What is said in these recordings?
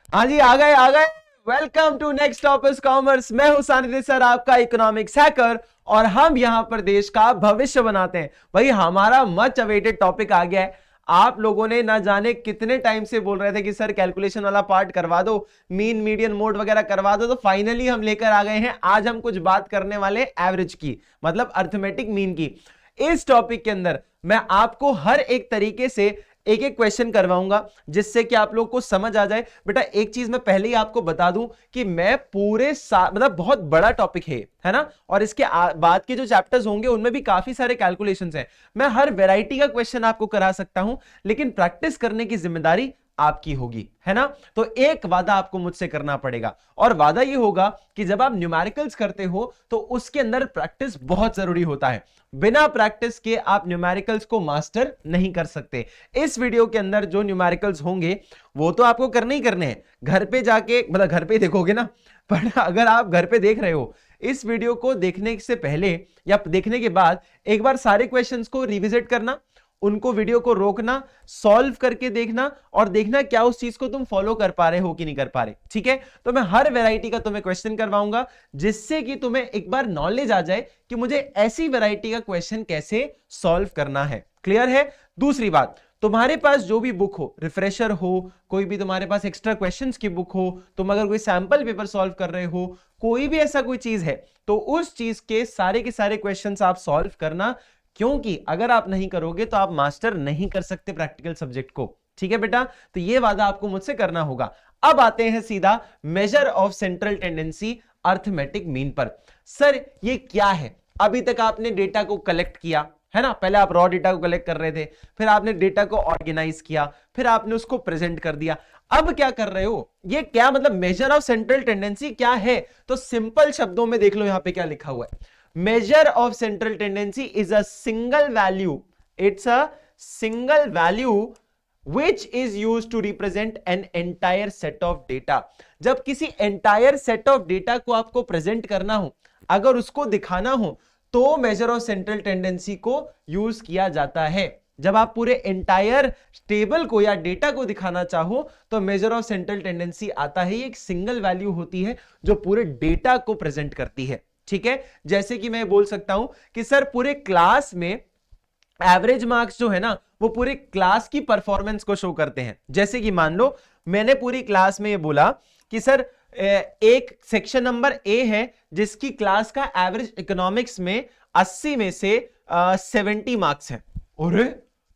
हाँ जी, आ गए आ गए। Welcome to next topic commerce. मैं हूं सानिध्य सर, आपका इकोनॉमिक्स हैकर, और हम यहां पर देश का भविष्य बनाते हैं। भाई हमारा मच अवेटेड टॉपिक आ गया है। आप लोगों ने ना जाने कितने टाइम से बोल रहे थे कि सर कैलकुलेशन वाला पार्ट करवा दो, मीन मीडियन मोड वगैरह करवा दो, तो फाइनली हम लेकर आ गए हैं। आज हम कुछ बात करने वाले एवरेज की, मतलब अर्थमेटिक मीन की। इस टॉपिक के अंदर मैं आपको हर एक तरीके से एक एक क्वेश्चन करवाऊंगा, जिससे कि आप लोग को समझ आ जाए। बेटा एक चीज मैं पहले ही आपको बता दूं कि मैं पूरे मतलब बहुत बड़ा टॉपिक है ना, और इसके बाद के जो चैप्टर्स होंगे उनमें भी काफी सारे कैलकुलेशंस हैं। मैं हर वैरायटी का क्वेश्चन आपको करा सकता हूं, लेकिन प्रैक्टिस करने की जिम्मेदारी आपकी होगी, है ना। तो एक वादा आपको मुझसे करना पड़ेगा, और वादा ये होगा कि जब आप न्यूमेरिकल्स करते हो तो उसके अंदर प्रैक्टिस बहुत जरूरी होता है। बिना प्रैक्टिस के आप न्यूमेरिकल्स को मास्टर नहीं कर सकते। इस वीडियो के अंदर जो न्यूमेरिकल्स होंगे वो तो आपको करने ही करने हैं, घर पे जाके, मतलब घर पे देखोगे ना। पर अगर आप घर पे देख रहे हो, इस वीडियो को देखने से पहले या देखने के बाद एक बार सारे क्वेश्चंस को रिविजिट करना, उनको वीडियो को रोकना, सॉल्व करके देखना, और देखना क्या उस चीज को तुम फॉलो कर पा रहे हो कि नहीं कर पा रहे। ठीक है, तो मैं हर वैरायटी का तुम्हें क्वेश्चन करवाऊंगा, जिससे कि तुम्हें एक बार नॉलेज आ जाए कि मुझे ऐसी वैरायटी का क्वेश्चन कैसे सॉल्व करना है। क्लियर है। दूसरी बात, तुम्हारे पास जो भी बुक हो, रिफ्रेशर हो, कोई भी तुम्हारे पास एक्स्ट्रा क्वेश्चंस की बुक हो, तुम अगर कोई सैंपल पेपर सॉल्व कर रहे हो, कोई भी ऐसा कोई चीज है, तो उस चीज के सारे क्वेश्चंस आप सॉल्व करना, क्योंकि अगर आप नहीं करोगे तो आप मास्टर नहीं कर सकते प्रैक्टिकल सब्जेक्ट को। ठीक है बेटा, तो यह वादा आपको मुझसे करना होगा। अब आते हैं सीधा major of central tendency arithmetic mean पर। सर ये क्या है? अभी तक आपने डेटा को कलेक्ट किया है ना, पहले आप रॉ डेटा को कलेक्ट कर रहे थे, फिर आपने डेटा को ऑर्गेनाइज किया, फिर आपने उसको प्रेजेंट कर दिया। अब क्या कर रहे हो? ये क्या मतलब मेजर ऑफ सेंट्रल टेंडेंसी क्या है? तो सिंपल शब्दों में देख लो यहां पे क्या लिखा हुआ है। Measure of central tendency is a single value. It's a single value which is used to represent an entire set of data. जब किसी entire set of data को आपको प्रेजेंट करना हो, अगर उसको दिखाना हो, तो measure of central tendency को यूज किया जाता है। जब आप पूरे एंटायर टेबल को या डेटा को दिखाना चाहो तो मेजर ऑफ सेंट्रल टेंडेंसी आता है। एक सिंगल वैल्यू होती है जो पूरे डेटा को प्रेजेंट करती है। ठीक है, जैसे कि मैं बोल सकता हूं कि सर पूरे क्लास में एवरेज मार्क्स जो है ना, वो पूरे क्लास की परफॉर्मेंस को शो करते हैं। जैसे कि मान लो मैंने पूरी क्लास में ये बोला कि सर एक सेक्शन नंबर ए है जिसकी क्लास का एवरेज इकोनॉमिक्स में 80 में से 70 मार्क्स है। अरे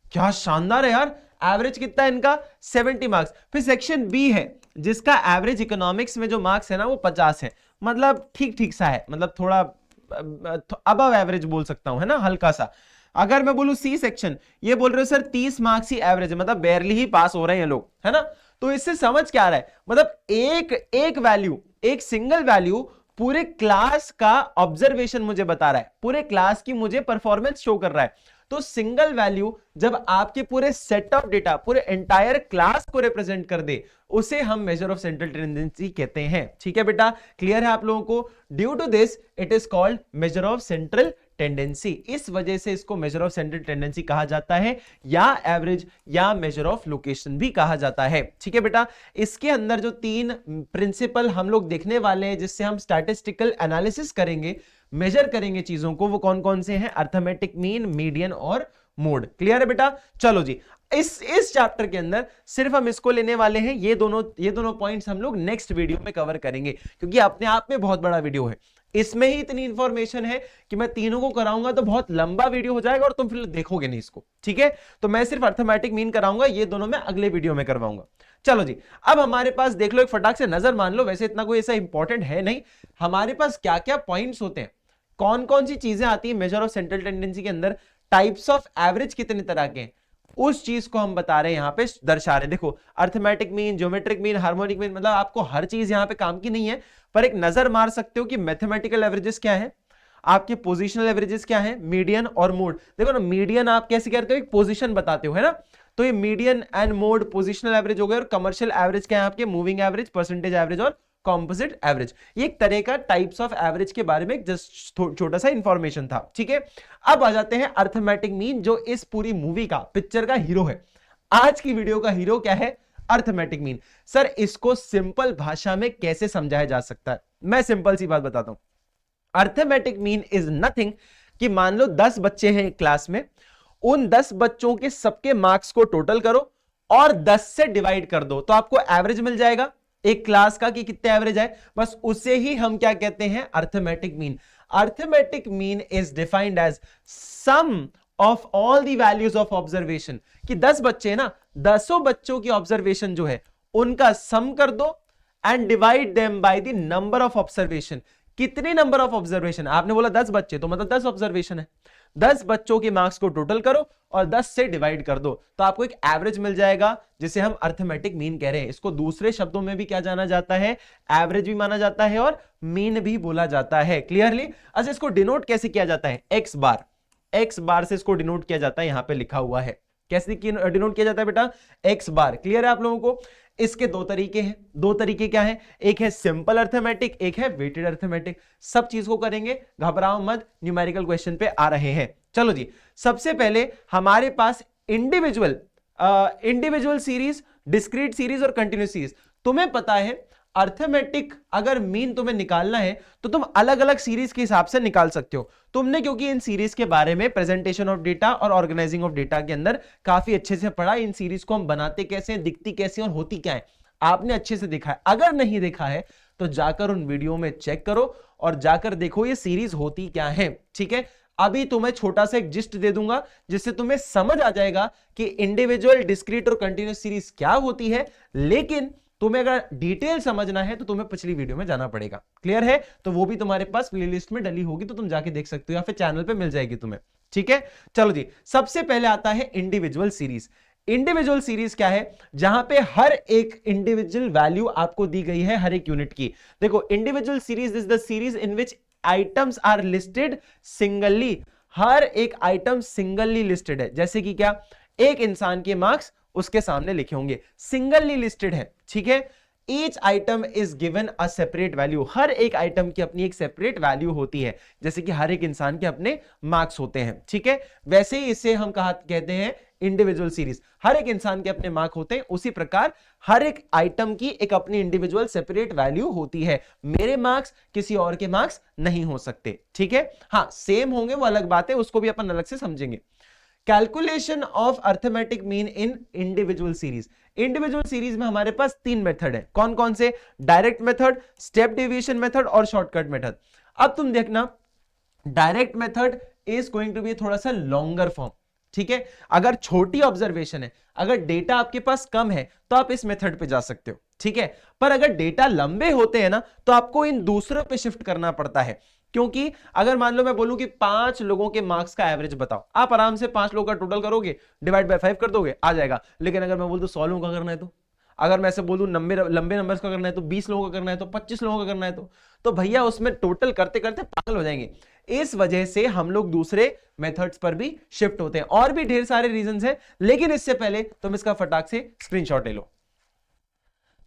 क्या शानदार है यार, एवरेज कितना है इनका? 70 मार्क्स। फिर सेक्शन बी है जिसका एवरेज इकोनॉमिक्स में जो मार्क्स है ना वो 50 है, मतलब ठीक ठीक सा है, मतलब थोड़ा अबव एवरेज बोल सकता हूं, है ना, हल्का सा। अगर मैं बोलूं सी सेक्शन, ये बोल रहे हो सर 30 मार्क्स ही एवरेज है, मतलब बेरली ही पास हो रहे हैं लोग, है ना। तो इससे समझ क्या आ रहा है, मतलब एक वैल्यू, एक सिंगल वैल्यू पूरे क्लास का ऑब्जर्वेशन मुझे बता रहा है, पूरे क्लास की मुझे परफॉर्मेंस शो कर रहा है। तो सिंगल वैल्यू जब आपके पूरे सेट ऑफ डेटा, पूरे एंटायर क्लास को रिप्रेजेंट कर दे, उसे हम मेजर ऑफ सेंट्रल टेंडेंसी कहते हैं। ठीक है बेटा, क्लियर है आप लोगों को? Due to this it is called measure of central tendency. इस वजह से इसको मेजर ऑफ सेंट्रल टेंडेंसी कहा जाता है, या एवरेज या मेजर ऑफ लोकेशन भी कहा जाता है। ठीक है बेटा, इसके अंदर जो 3 प्रिंसिपल हम लोग देखने वाले हैं, जिससे हम स्टैटिस्टिकल एनालिसिस करेंगे, मेजर करेंगे चीजों को, वो कौन कौन से हैं? अर्थमेटिक मीन, मीडियन और मोड। क्लियर है बेटा? चलो जी, इस चैप्टर के अंदर सिर्फ हम इसको लेने वाले हैं। ये दोनों पॉइंट्स हम लोग नेक्स्ट वीडियो में कवर करेंगे, क्योंकि अपने आप में बहुत बड़ा वीडियो है। इसमें ही इतनी इंफॉर्मेशन है कि मैं तीनों को कराऊंगा तो बहुत लंबा वीडियो हो जाएगा, और तुम फिर देखोगे नहीं इसको। ठीक है, तो मैं सिर्फ अर्थमेटिक मीन कराऊंगा, ये दोनों मैं अगले वीडियो में करवाऊंगा। चलो जी, अब हमारे पास देख लो, एक फटाक से नजर मान लो, वैसे इतना कोई ऐसा इंपॉर्टेंट है नहीं। हमारे पास क्या क्या पॉइंट्स होते हैं, कौन कौन सी चीजें आती है मेजर ऑफ सेंट्रल टेंडेंसी के अंदर, टाइप्स ऑफ एवरेज कितने तरह के हैं, उस चीज को हम बता रहे हैं, यहां पे दर्शा रहे हैं। देखो, arithmetic mean, geometric mean, harmonic mean, मतलब आपको हर चीज यहां पे काम की नहीं है, पर एक नजर मार सकते हो कि मैथमेटिकल एवरेजेस क्या है, आपके पोजिशनल एवरेजेस क्या है, मीडियन और मोड। देखो ना, मीडियन आप कैसे कहते हो? एक पोजीशन बताते हो, है ना। तो ये median and mode positional average हो गए, और कमर्शियल एवरेज क्या है आपके? मूविंग एवरेज, परसेंटेज एवरेज और कॉम्पोजिट एवरेज। ये एक तरह का टाइप्स ऑफ एवरेज के बारे में जस्ट छोटा सा इंफॉर्मेशन था। ठीक है, अब आ जाते हैं अर्थमेटिक मीन, जो इस पूरी मूवी का, पिक्चर का हीरो है। आज की वीडियो का हीरो क्या है? Arithmetic mean. सर इसको सिंपल भाषा में कैसे समझाया जा सकता है? मैं सिंपल सी बात बताता हूं। अर्थमेटिक मीन इज नथिंग कि मान लो 10 बच्चे हैं एक क्लास में, उन 10 बच्चों के सबके मार्क्स को टोटल करो और 10 से डिवाइड कर दो, तो आपको एवरेज मिल जाएगा एक क्लास का कि कितने एवरेज है, बस उसे ही हम क्या कहते हैं? Arithmetic mean. Arithmetic mean is defined as sum of all the values of observation, कि 10 बच्चे हैं ना, 10 बच्चों की ऑब्जर्वेशन जो है उनका सम कर दो and divide them by the number of observation. कितने नंबर ऑफ ऑब्जर्वेशन? आपने बोला 10 बच्चे, तो मतलब 10 ऑब्जर्वेशन है। 10 बच्चों के मार्क्स को टोटल करो और 10 से डिवाइड कर दो, तो आपको एक एवरेज मिल जाएगा, जिसे हम अर्थमेटिक मीन कह रहे हैं। इसको दूसरे शब्दों में भी क्या जाना जाता है? एवरेज भी माना जाता है और मीन भी बोला जाता है। क्लियरली? अच्छा, इसको डिनोट कैसे किया जाता है? एक्स बार, एक्स बार से इसको डिनोट किया जाता है, यहां पे लिखा हुआ है। कैसे डिनोट किया जाता है बेटा? एक्स बार। क्लियर है आप लोगों को? इसके दो तरीके हैं। दो तरीके क्या है? एक है सिंपल अर्थमेटिक, एक है वेटेड अर्थमेटिक। सब चीज को करेंगे, घबराओ मत, न्यूमेरिकल क्वेश्चन पे आ रहे हैं। चलो जी, सबसे पहले हमारे पास इंडिविजुअल सीरीज, डिस्क्रीट सीरीज और कंटिन्यूस सीरीज। तुम्हें पता है अर्थमेटिक अगर मीन तुम्हें निकालना है तो तुम अलग अलग सीरीज के हिसाब से निकाल सकते हो। तुमने क्योंकि इन सीरीज के बारे में प्रेजेंटेशन ऑफ डेटा और ऑर्गेनाइजिंग ऑफ डेटा के अंदर काफी अच्छे से पढ़ा, इन सीरीज को हम बनाते कैसे हैं, दिखती कैसे और होती क्या है, आपने अच्छे से देखा है। अगर नहीं देखा है तो जाकर उन वीडियो में चेक करो और जाकर देखो ये सीरीज होती क्या है। ठीक है, अभी तुम्हें छोटा सा एक जिस्ट दे दूंगा जिससे तुम्हें समझ आ जाएगा कि इंडिविजुअल, डिस्क्रीट और कंटिन्यूस सीरीज क्या होती है। लेकिन तुम्हें अगर डिटेल समझना है तो तुम्हें पिछली वीडियो में जाना पड़ेगा। क्लियर है? तो वो भी तुम्हारे पास प्लेलिस्ट में डली होगी, तो तुम जाके देख सकते हो या फिर चैनल पे मिल जाएगी तुम्हें। ठीक है, चलो जी, सबसे पहले आता है इंडिविजुअल सीरीज। इंडिविजुअल सीरीज क्या है? जहां पे हर एक इंडिविजुअल वैल्यू आपको दी गई है हर एक यूनिट की। देखो, individual series is the series in which items are listed singly. हर एक आइटम सिंगली लिस्टेड है। जैसे कि क्या? एक इंसान के मार्क्स उसके सामने लिखे होंगे, सिंगली लिस्टेड है। ठीक है, each item is given a separate value. हर एक आइटम की अपनी एक सेपरेट वैल्यू होती है, जैसे कि हर एक इंसान के अपने मार्क्स होते हैं। ठीक है, वैसे ही इसे हम कहते हैं इंडिविजुअल सीरीज। हर एक इंसान के अपने मार्क होते हैं, उसी प्रकार हर एक आइटम की एक अपनी इंडिविजुअल सेपरेट वैल्यू होती है। मेरे मार्क्स किसी और के मार्क्स नहीं हो सकते। ठीक है, हाँ सेम होंगे वो अलग बात है, उसको भी अपन अलग से समझेंगे। Calculation of arithmetic mean in individual series. Individual series में हमारे पास 3 मेथड है। कौन कौन से? Direct method, step deviation method और शॉर्टकट मेथड। अब तुम देखना, direct method is going to be थोड़ा सा लॉन्गर फॉर्म। ठीक है, अगर छोटी ऑब्जर्वेशन है, अगर डेटा आपके पास कम है तो आप इस मेथड पे जा सकते हो। ठीक है, पर अगर डेटा लंबे होते हैं ना तो आपको इन दूसरों पे शिफ्ट करना पड़ता है। क्योंकि अगर मान लो मैं बोलूं कि 5 लोगों के मार्क्स का एवरेज बताओ, आप आराम से 5 लोगों का टोटल करोगे, डिवाइड बाय 5 कर दोगे, आ जाएगा। लेकिन अगर मैं बोल दूं 100 लोगों का करना है, तो अगर मैं ऐसे बोल दूं लंबे नंबर्स का करना है, तो 20 लोगों का करना है, तो 25 लोगों का करना है, तो भैया उसमें टोटल करते करते पागल हो जाएंगे। इस वजह से हम लोग दूसरे मेथड्स पर भी शिफ्ट होते हैं। और भी ढेर सारे रीजंस हैं, लेकिन इससे पहले तुम इसका फटाक से स्क्रीनशॉट ले लो।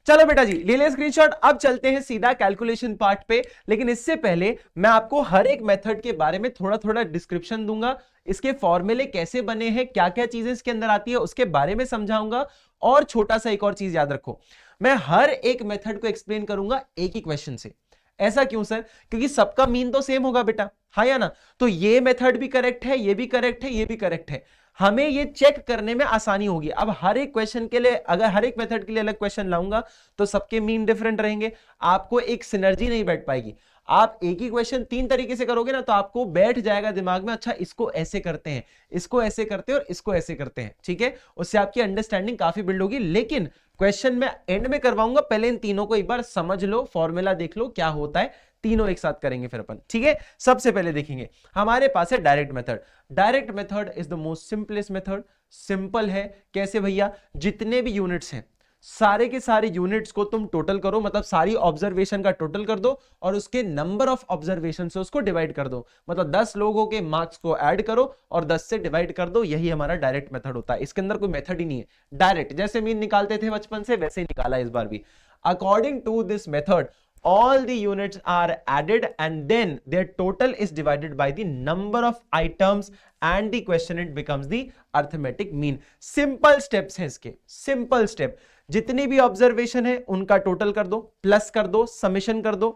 चलो बेटा जी, ले ले स्क्रीनशॉट। अब चलते हैं सीधा कैलकुलेशन पार्ट पे। लेकिन इससे पहले मैं आपको हर एक मेथड के बारे में थोड़ा थोड़ा डिस्क्रिप्शन दूंगा, इसके फॉर्मूले कैसे बने हैं, क्या क्या चीजें इसके अंदर आती है उसके बारे में समझाऊंगा। और छोटा सा एक और चीज याद रखो, मैं हर एक मेथड को एक्सप्लेन करूंगा एक ही क्वेश्चन से। ऐसा क्यों सर? क्योंकि सबका मीन तो सेम होगा बेटा, हाँ या ना? तो ये मेथड भी करेक्ट है, ये भी करेक्ट है, ये भी करेक्ट है, हमें ये चेक करने में आसानी होगी। अब हर एक क्वेश्चन के लिए, अगर हर एक मेथड के लिए अलग क्वेश्चन लाऊंगा तो सबके मीन डिफरेंट रहेंगे, आपको एक सिनर्जी नहीं बैठ पाएगी। आप एक ही क्वेश्चन 3 तरीके से करोगे ना तो आपको बैठ जाएगा दिमाग में, अच्छा इसको ऐसे करते हैं, इसको ऐसे करते हैं और इसको ऐसे करते हैं। ठीक है, उससे आपकी अंडरस्टैंडिंग काफी बिल्ड होगी। लेकिन क्वेश्चन में एंड में करवाऊंगा, पहले इन तीनों को एक बार समझ लो, फॉर्मूला देख लो क्या होता है, तीनों एक साथ करेंगे फिर अपन। ठीक है, सबसे पहले देखेंगे हमारे पास है direct method. Direct method is the most simplest method. Simple है कैसे भैया? जितने भी यूनिट्स हैं सारे के सारे यूनिट्स को तुम टोटल करो, मतलब सारी ऑब्जर्वेशन का टोटल कर दो और उसके नंबर ऑफ ऑब्जर्वेशन से उसको डिवाइड कर दो, मतलब 10 लोगों के मार्क्स को ऐड करो और 10 से डिवाइड कर दो। यही हमारा डायरेक्ट मेथड होता है। इसके अंदर कोई मेथड ही नहीं है, डायरेक्ट जैसे मीन निकालते थे बचपन से वैसे ही निकाला इस बार भी। According to this method all the units are added and then their total is divided by the number of items and the quotient becomes the arithmetic mean. Simple steps हैं इसके, simple step। जितनी भी observation है उनका total कर दो, plus कर दो, समेशन कर दो,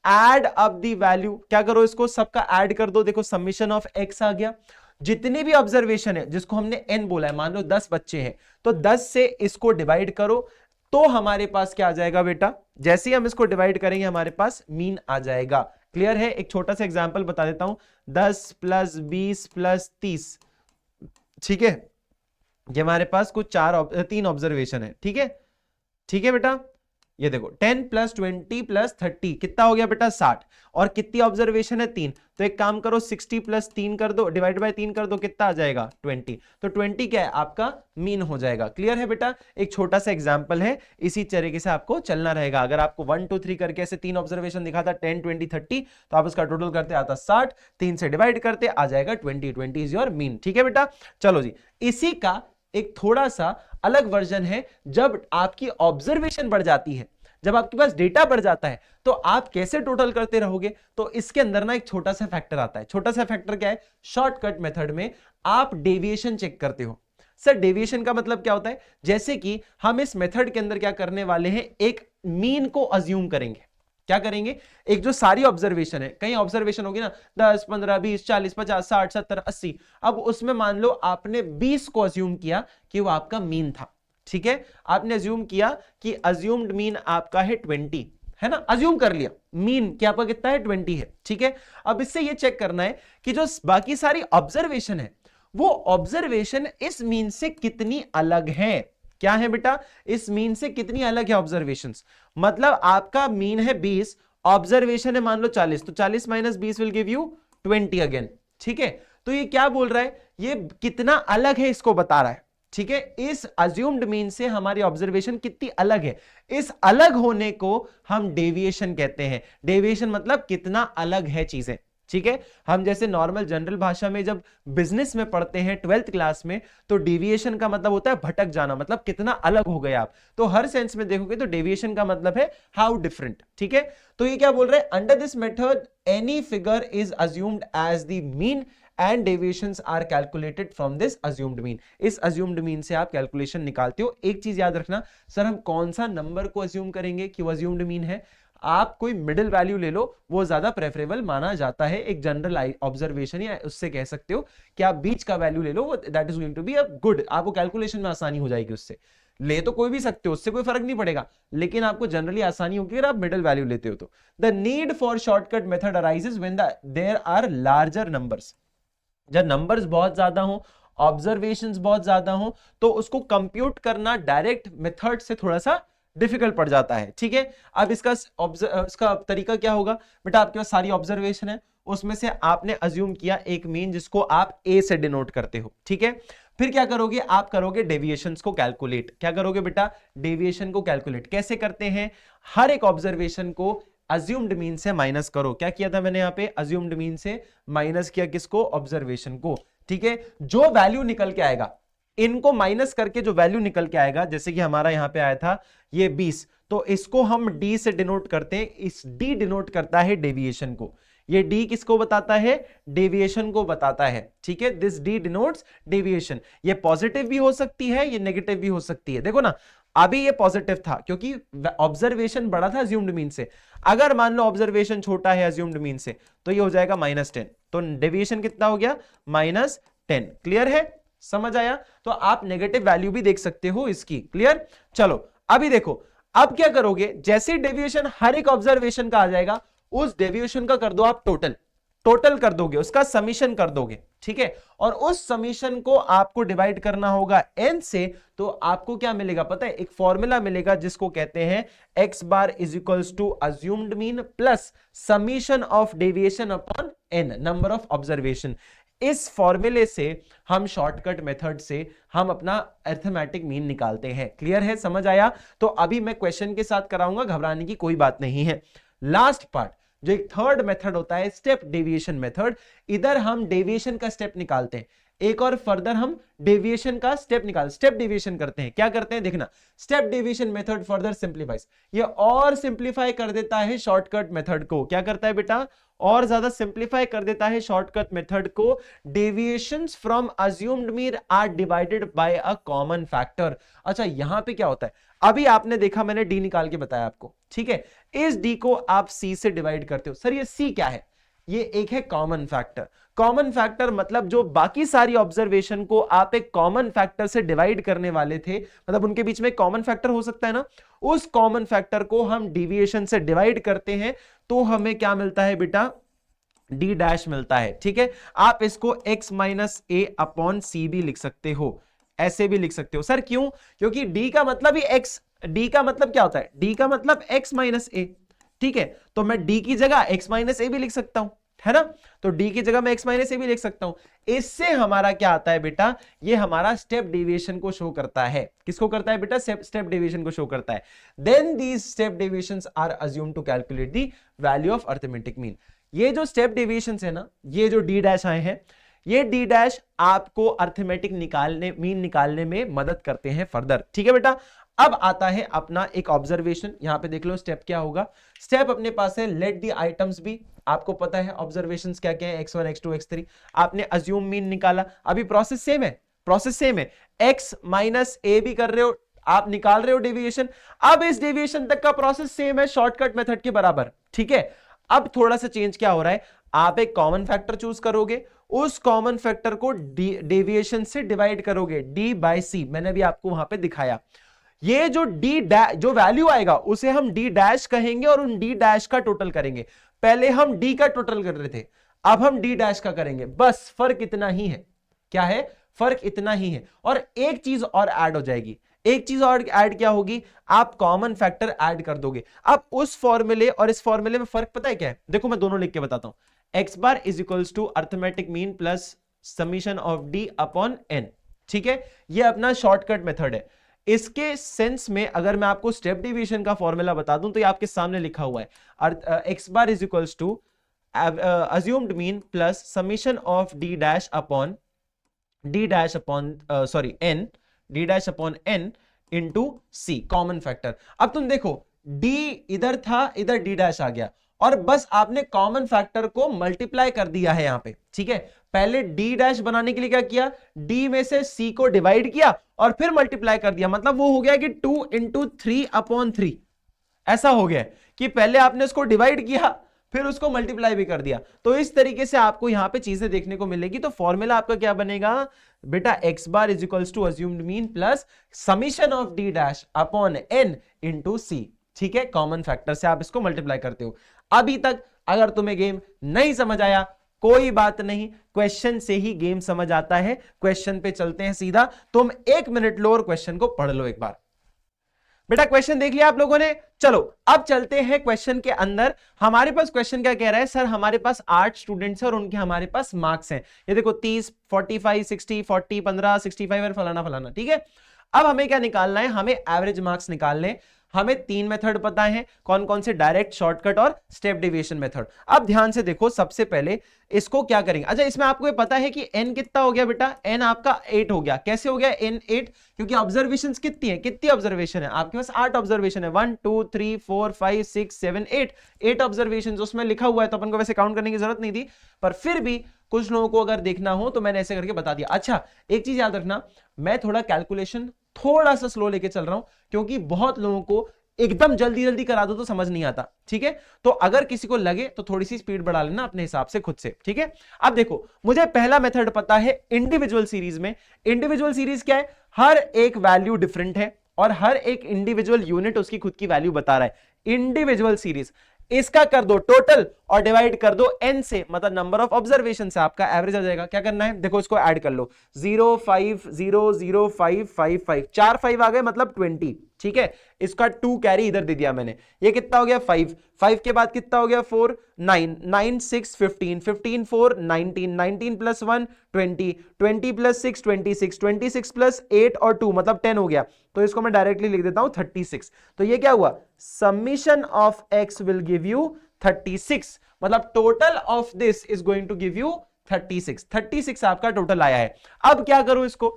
एड अप दी वैल्यू, क्या करो इसको सबका ऐड कर दो, देखो समेशन ऑफ x आ गया। जितनी भी ऑब्जर्वेशन है जिसको हमने n बोला है, मान लो 10 बच्चे हैं तो 10 से इसको डिवाइड करो तो हमारे पास क्या आ जाएगा बेटा, जैसे ही हम इसको डिवाइड करेंगे हमारे पास मीन आ जाएगा। क्लियर है? एक छोटा सा एग्जांपल बता देता हूं, 10 + 20 + 30, ठीक है, ये हमारे पास कुछ 3 ऑब्जर्वेशन है, ठीक है, ठीक है बेटा। ये देखो 10 + 20 + 30 कितना हो गया बेटा 60, और कितनी ऑब्जर्वेशन है 3, तो एक काम करो 60 + 3 कर दो, डिवाइड बाय 3 कर दो, कितना आ जाएगा 20, तो 20 क्या है आपका मीन हो जाएगा। क्लियर है बेटा? एक छोटा सा एग्जांपल है, इसी तरीके से आपको चलना रहेगा। अगर आपको 1 2 3 करके ऐसे 3 ऑब्जर्वेशन दिखाता 10 20 30, तो आप उसका टोटल करते आता 60, 3 से डिवाइड करते आ जाएगा 20, 20 इज योर मीन। ठीक है बेटा, चलो जी, इसी का एक थोड़ा सा अलग वर्जन है, जब आपकी ऑब्जर्वेशन बढ़ जाती है, जब आपके पास डेटा बढ़ जाता है तो आप कैसे टोटल करते रहोगे। तो इसके अंदर ना एक छोटा सा फैक्टर आता है। छोटा सा फैक्टर क्या है? शॉर्टकट मेथड में आप डेविएशन चेक करते हो। सर डेविएशन का मतलब क्या होता है? जैसे कि हम इस मेथड के अंदर क्या करने वाले हैं, एक मीन को अज्यूम करेंगे। क्या करेंगे? एक जो सारी ऑब्जर्वेशन है, कई ऑब्जर्वेशन होगी ना 10 15 20 40 50 60 70 80, अब उसमें मान लो आपने 20 को अज्यूम किया कि वो आपका मीन था। ठीक है, आपने अज्यूम किया कि अज्यूम्ड मीन आपका है 20, है ना, अज्यूम कर लिया मीन क्या आपका कितना है 20 है। ठीक है, अब इससे ये चेक करना है कि जो बाकी सारी ऑब्जर्वेशन है वो ऑब्जर्वेशन इस मीन से कितनी अलग है। क्या है बेटा? इस मीन से कितनी अलग है ऑब्जर्वेशंस। मतलब आपका मीन है 20, ऑब्जर्वेशन है मान लो 40, तो 40 - 20 विल गिव यू 20 अगेन। ठीक है, तो ये क्या बोल रहा है? ये कितना अलग है इसको बता रहा है। ठीक है, इस अज्यूम्ड मीन से हमारी ऑब्जर्वेशन कितनी अलग है, इस अलग होने को हम डेविएशन कहते हैं। डेविएशन मतलब कितना अलग है चीजें। ठीक है, हम जैसे नॉर्मल जनरल भाषा में जब बिजनेस में पढ़ते हैं 12th क्लास में, तो डेविएशन का मतलब होता है भटक जाना, मतलब कितना अलग हो गए आप। तो हर सेंस में देखोगे तो डेविएशन का मतलब है हाउ डिफरेंट। ठीक है, तो ये क्या बोल रहे हैं? Under this method any figure is assumed as the mean and deviations are calculated from this assumed mean. इस अज्यूम्ड मीन से आप कैलकुलेशन निकालते हो। एक चीज याद रखना, सर हम कौन सा नंबर को अज्यूम करेंगे कि वो अज्यूम्ड मीन है? आप कोई मिडिल वैल्यू ले लो, वो ज्यादा प्रेफरेबल माना जाता है। एक जनरल ऑब्जर्वेशन या उससे कह सकते हो कि आप बीच का वैल्यू ले लो, that is going to be a good. आपको कैलकुलेशन में आसानी हो जाएगी उससे। ले तो कोई भी सकते हो, उससे कोई फर्क नहीं पड़ेगा, लेकिन आपको जनरली आसानी होगी अगर आप मिडिल वैल्यू लेते हो तो। The need for shortcut method arises when there are larger numbers. जब नंबर्स बहुत ज्यादा हो, ऑब्जर्वेशंस बहुत ज्यादा हो, तो उसको कंप्यूट करना डायरेक्ट मेथड से थोड़ा सा डिफिकल्ट पड़ जाता है। ठीक है, अब इसका तरीका क्या होगा बेटा? आपके पास सारी ऑब्जर्वेशन है, उसमें से आपने अज्यूम किया एक मीन जिसको आप ए से डिनोट करते हो। ठीक है, फिर क्या करोगे? आप करोगे डेविएशंस को कैलकुलेट। क्या करोगे बेटा? डेविएशन को कैलकुलेट। कैसे करते हैं? हर एक ऑब्जर्वेशन को अज्यूम्ड मीन से माइनस करो। क्या किया था मैंने यहाँ पे? अज्यूम्ड मीन से माइनस किया किसको? ऑब्जर्वेशन को। ठीक है, जो वैल्यू निकल के आएगा, इनको माइनस करके जो वैल्यू निकल के आएगा, जैसे कि हमारा यहां पे आया था ये 20, तो इसको हम डी से डिनोट करते हैं। इस डी डिनोट करता है डेविएशन को। ये डी किसको बताता है? डेविएशन को बताता है। ठीक है, दिस डी डिनोट्स डेविएशन। ये पॉजिटिव भी हो सकती है, ये नेगेटिव भी हो सकती है। देखो ना, अभी ये पॉजिटिव था क्योंकि ऑब्जर्वेशन बड़ा था अज्यूम्ड मीन से। अगर मान लो ऑब्जर्वेशन छोटा है अज्यूम्ड मीन से, तो ये हो जाएगा -10, तो डेविएशन कितना हो गया? -10। क्लियर है? समझ आया? तो आप नेगेटिव वैल्यू भी देख सकते हो इसकी। क्लियर? चलो अभी देखो, अब क्या करोगे? जैसे डेविएशन हर एक ऑब्जर्वेशन का आ जाएगा, उस डेविएशन का कर दो आप टोटल कर दोगे, उसका समीशन कर दोगे। ठीक है, और उस समीशन को आपको डिवाइड करना होगा n से, तो आपको क्या मिलेगा पता है? एक फॉर्मूला मिलेगा जिसको कहते हैं x bar is equals to assumed mean plus summation of deviation upon n, number of observation. इस फॉर्मूले से हम शॉर्टकट मेथड से हम अपना अरिथमेटिक मीन निकालते हैं। क्लियर है? समझ आया? तो अभी मैं क्वेश्चन के साथ कराऊंगा, घबराने की कोई बात नहीं है। लास्ट पार्ट, जो एक थर्ड मेथड होता है स्टेप डेविएशन मेथड, इधर हम डेविएशन का स्टेप निकालते हैं। एक और फर्दर हम डेविएशन का स्टेप डेविएशन करते हैं। क्या करते हैं देखना, step deviation method further simplifies, ये और सिंप्लीफाई कर देता है शॉर्टकट मेथड को। क्या करता है बेटा? और ज्यादा सिंप्लीफाई कर देता है शॉर्टकट मेथड को। Deviations from assumed mean are divided by a common factor. अच्छा, यहां पे क्या होता है? अभी आपने देखा, मैंने डी निकाल के बताया आपको, ठीक है। इस डी को आप सी से डिवाइड करते हो। सर ये सी क्या है? ये एक है कॉमन फैक्टर। कॉमन फैक्टर मतलब जो बाकी सारी ऑब्जर्वेशन को आप एक कॉमन फैक्टर से डिवाइड करने वाले थे, मतलब उनके बीच में कॉमन फैक्टर हो सकता है ना, उस कॉमन फैक्टर को हम डिविएशन से डिवाइड करते हैं तो हमें क्या मिलता है बेटा? डी डैश मिलता है, ठीक है। आप इसको x माइनस ए अपॉन सी भी लिख सकते हो, ऐसे भी लिख सकते हो। सर क्यों? क्योंकि d का मतलब ही x, d का मतलब क्या होता है? d का मतलब x माइनस ए, ठीक है। तो मैं d की जगह x माइनस ए भी लिख सकता हूं, है ना। तो d की जगह मैं x माइनस ए भी लिख सकता हूं। इससे हमारा क्या आता है बेटा? ये हमारा स्टेप डेविएशन को शो करता है। किसको करता है बेटा? स्टेप डेविएशन को शो करता है। Then these step deviations are assumed to calculate the value of arithmetic mean. ये जो स्टेप डेविएशंस है ना, ये जो डी डैश आए हैं, ये डी डैश आपको अरिथमेटिक निकालने, मीन निकालने में मदद करते हैं फर्दर, ठीक है बेटा। अब आता है अपना एक ऑब्जर्वेशन, यहां पे देख लो स्टेप क्या होगा। स्टेप अपने पास है लेट द आइटम्स बी, आपको पता है ऑब्जर्वेशंस क्या क्या है, x1 x2 x3। आपने अज्यूम मीन निकाला, अभी प्रोसेस सेम है, प्रोसेस सेम है। x माइनस ए भी कर रहे हो, आप निकाल रहे हो डेविएशन। अब इस डेविएशन तक का प्रोसेस सेम है, शॉर्टकट मेथड के बराबर, ठीक है। अब थोड़ा सा चेंज क्या हो रहा है, आप एक कॉमन फैक्टर चूज करोगे, उस कॉमन फैक्टर को डेविएशन से डिवाइड करोगे, d बाय सी, मैंने भी आपको वहां पे दिखाया। ये जो d डैश जो वैल्यू आएगा उसे हम d डैश कहेंगे और उन d डैश का टोटल करेंगे। पहले हम d का टोटल कर रहे थे, अब हम d डैश का करेंगे, बस फर्क इतना ही है। क्या है? फर्क इतना ही है। और एक चीज और ऐड हो जाएगी, एक चीज और ऐड क्या होगी? आप कॉमन फैक्टर ऐड कर दोगे। अब उस फॉर्मूले और इस फॉर्मूले में फर्क पता है क्या है? देखो मैं दोनों लिख के बताता हूं। x bar is equals to arithmetic mean plus summation of d upon n, ठीक है। ये अपना शॉर्टकट मेथड है। इसके सेंस में अगर मैं आपको स्टेप डिवीजन का फॉर्मूला बता दूं तो ये आपके सामने लिखा हुआ है, x bar is equals to assumed mean plus summation of d dash upon n, d dash upon n into c, common factor. अब तुम देखो d इधर था, इधर d डैश आ गया, और बस आपने कॉमन फैक्टर को मल्टीप्लाई कर दिया है यहां पे, ठीक है। पहले d डैश बनाने के लिए क्या किया? d में से c को डिवाइड किया और फिर मल्टीप्लाई कर दिया, मतलब वो हो गया कि 2 इंटू 3 अपॉन 3। ऐसा हो गया कि पहले आपने उसको डिवाइड किया फिर उसको मल्टीप्लाई भी कर दिया। तो इस तरीके से आपको यहां पे चीजें देखने को मिलेगी। तो फॉर्मूला आपका क्या बनेगा बेटा? x bar is equals to assumed mean plus summation of d dash upon n into C, ठीक है। कॉमन फैक्टर से आप इसको मल्टीप्लाई करते हो। अभी तक अगर तुम्हें गेम नहीं समझ आया कोई बात नहीं, क्वेश्चन से ही गेम समझ आता है। क्वेश्चन पे चलते हैं सीधा। तुम 1 मिनट लो और क्वेश्चन को पढ़ लो एक बार। बेटा क्वेश्चन देख लिया आप लोगों ने? चलो अब चलते हैं क्वेश्चन के अंदर। हमारे पास क्वेश्चन क्या कह रहा है? सर हमारे पास 8 स्टूडेंट्स हैं और उनके हमारे पास मार्क्स हैं, ये देखो 30, 45, 60, 40, 15, 65 और फलाना फलाना, ठीक है। अब हमें क्या निकालना है? हमें एवरेज मार्क्स निकालने। हमें 3 मेथड पता है, कौन कौन से? डायरेक्ट, शॉर्टकट और स्टेप डेविएशन मेथड। अब ध्यान से देखो, सबसे पहले इसको क्या करेंगे? अच्छा इसमें आपको ये पता है कि n कितना हो गया बेटा? n आपका 8 हो गया। कैसे हो गया n 8? क्योंकि ऑब्जर्वेशंस कितनी है? कितनी ऑब्जर्वेशन है आपके पास? 8 ऑब्जर्वेशन है। 1 2 3 4 5 6 7 8 ऑब्जर्वेशन उसमें लिखा हुआ है, तो अपन को वैसे काउंट करने की जरूरत नहीं थी, पर फिर भी कुछ लोगों को अगर देखना हो तो मैंने ऐसे करके बता दिया। अच्छा एक चीज याद रखना, मैं थोड़ा कैलकुलेशन थोड़ा सा स्लो लेके चल रहा हूं, क्योंकि बहुत लोगों को एकदम जल्दी जल्दी करा दो तो समझ नहीं आता, ठीक है। तो अगर किसी को लगे तो थोड़ी सी स्पीड बढ़ा लेना अपने हिसाब से खुद से, ठीक है। अब देखो मुझे पहला मेथड पता है इंडिविजुअल सीरीज में। इंडिविजुअल सीरीज क्या है? हर एक वैल्यू डिफरेंट है और हर एक इंडिविजुअल यूनिट उसकी खुद की वैल्यू बता रहा है। इंडिविजुअल सीरीज, इसका कर दो टोटल और डिवाइड कर दो n से, मतलब नंबर ऑफ ऑब्जर्वेशन से आपका एवरेज आ जाएगा। क्या करना है? देखो इसको ऐड कर लो, 0 5 0 0 5 5 5, 4 5 आ गए मतलब 20, ठीक है। इसका 2 कैरी इधर दे दिया मैंने। ये कितना हो गया? 5 5 के बाद कितना हो गया? 4 9 9 6 15 15 4 19 19 प्लस 1 20 20 प्लस 6 26 26 प्लस 8 और 2 मतलब 10 हो गया। तो इसको मैं डायरेक्टली लिख देता हूं 36। तो ये क्या हुआ? Summation of x will give you 36, मतलब total of this is going to give you 36। 36 आपका टोटल आया है। अब क्या करूं इसको?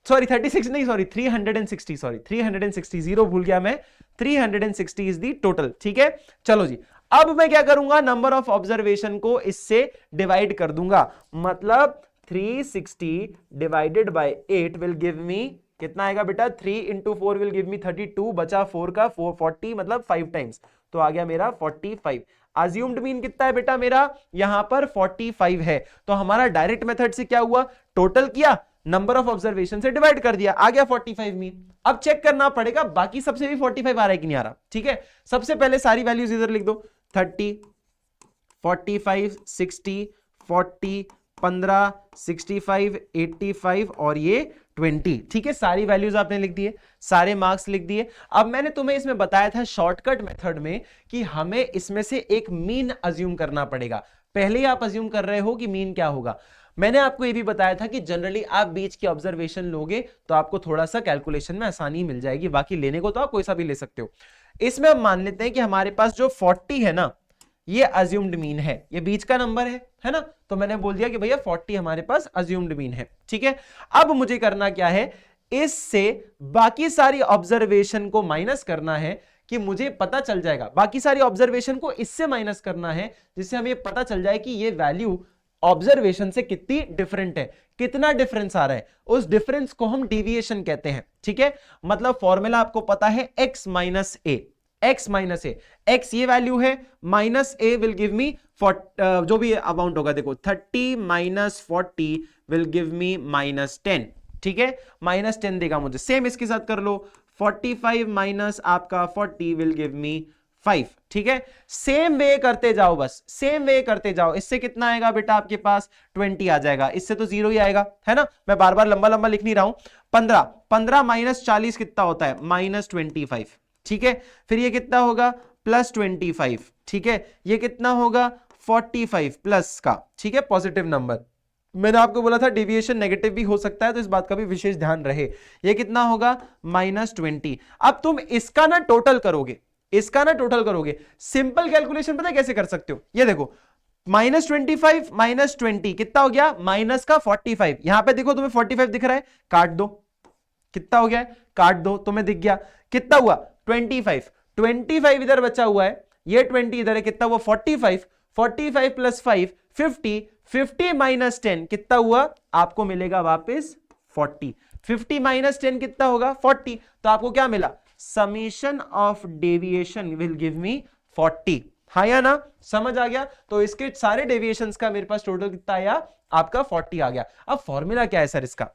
सॉरी 36 नहीं, सॉरी 360, सॉरी 360, जीरो भूल गया मैं, 360 इज दी टोटल, ठीक है। चलो जी, अब मैं क्या करूंगा? नंबर ऑफ ऑब्जर्वेशन को इससे डिवाइड कर दूंगा, मतलब 360 divided by 8 will give me कितना आएगा बेटा 3 इंटू 4 विल गिव मी 32, बचा 4 का 440 मतलब 5 टाइम्स, तो आ गया मेरा 45। अज्यूम्ड मीन कितना है बेटा मेरा यहां पर 45 है। तो हमारा डायरेक्ट मेथड से क्या हुआ, टोटल किया, नंबर ऑफ ऑब्जर्वेशन से डिवाइड कर दिया, आ गया 45 मीन। अब चेक करना पड़ेगा बाकी सबसे भी 45 आ रहा है कि नहीं आ रहा। ठीक है, सबसे पहले सारी वैल्यूज इधर लिख दो, 30, 45, 60, 40, 15, 65, 85 और ये 20। ठीक है, सारी वैल्यूज आपने लिख दिए, सारे मार्क्स लिख दिए। अब मैंने तुम्हें इसमें बताया था शॉर्टकट मेथड में कि हमें इसमें से एक मीन अज्यूम करना पड़ेगा। पहले ही आप अज्यूम कर रहे हो कि मीन क्या होगा। मैंने आपको यह भी बताया था कि जनरली आप बीच की ऑब्जर्वेशन लोगे तो आपको थोड़ा सा कैलकुलेशन में आसानी मिल जाएगी, बाकी लेने को तो आप कोई सा भी ले सकते हो। इसमें हम मान लेते हैं कि हमारे पास जो 40 है ना, ये अज्यूम्ड मीन है, ये बीच का नंबर है ना, तो मैंने बोल दिया कि भैया 40 हमारे पास अज्यूम्ड मीन है। ठीक है, अब मुझे करना क्या है, इससे बाकी सारी ऑब्जर्वेशन को माइनस करना है कि मुझे पता चल जाएगा, बाकी सारी ऑब्जर्वेशन को इससे माइनस करना है जिससे हमें पता चल जाए कि ये वैल्यू ऑब्जर्वेशन से कितनी डिफरेंट है, कितना डिफरेंस आ रहा है, उस डिफरेंस को हम डेविएशन कहते हैं। ठीक है, मतलब फॉर्मूला आपको पता है x माइनस ए, x माइनस ए, x ये वैल्यू है, minus A will give me जो भी अमाउंट होगा, देखो 30 minus 40 will give me minus 10। ठीक है, माइनस 10 देगा मुझे। सेम इसके साथ कर लो, 45 माइनस आपका 40 विल गिव मी 5। ठीक है, सेम वे करते जाओ, बस सेम वे करते जाओ। इससे कितना आएगा बेटा आपके पास 20 आ जाएगा, इससे तो 0 ही आएगा, है ना। मैं बार बार लंबा लंबा लिख नहीं रहा हूं। 15 माइनस 40 कितना होता है, माइनस 25। ठीक है, फिर ये कितना होगा, प्लस 25। ठीक है, ये कितना होगा 45 प्लस का, ठीक है, पॉजिटिव नंबर। मैंने आपको बोला था डेविएशन नेगेटिव भी हो सकता है, तो इस बात का भी विशेष ध्यान रहे। ये कितना होगा माइनस 20। अब तुम इसका ना टोटल करोगे, इसका ना टोटल करोगे, सिंपल कैलकुलेशन पता है कैसे कर सकते हो, ये देखो माइनस 25 माइनस 20 कितना हो गया, माइनस का 45। यहां पे देखो तुम्हें 45 दिख रहा है, काट दो, कितना हो गया, काट दो, तुम्हें दिख गया कितना हुआ 25। 25 इधर बचा हुआ है, ये 20 इधर है, कितना हुआ 45। 45 प्लस 5 50, 50 माइनस 10 कितना हुआ, आपको मिलेगा वापस 40। 50 माइनस 10 कितना होगा 40, तो आपको क्या मिला, summation of deviation will give me 40। हाँ या ना, समझ आ गया। तो इसके सारे डेविएशंस का मेरे पास टोटल कितना आया, आपका 40 आ गया। अब फॉर्मूला क्या है सर इसका,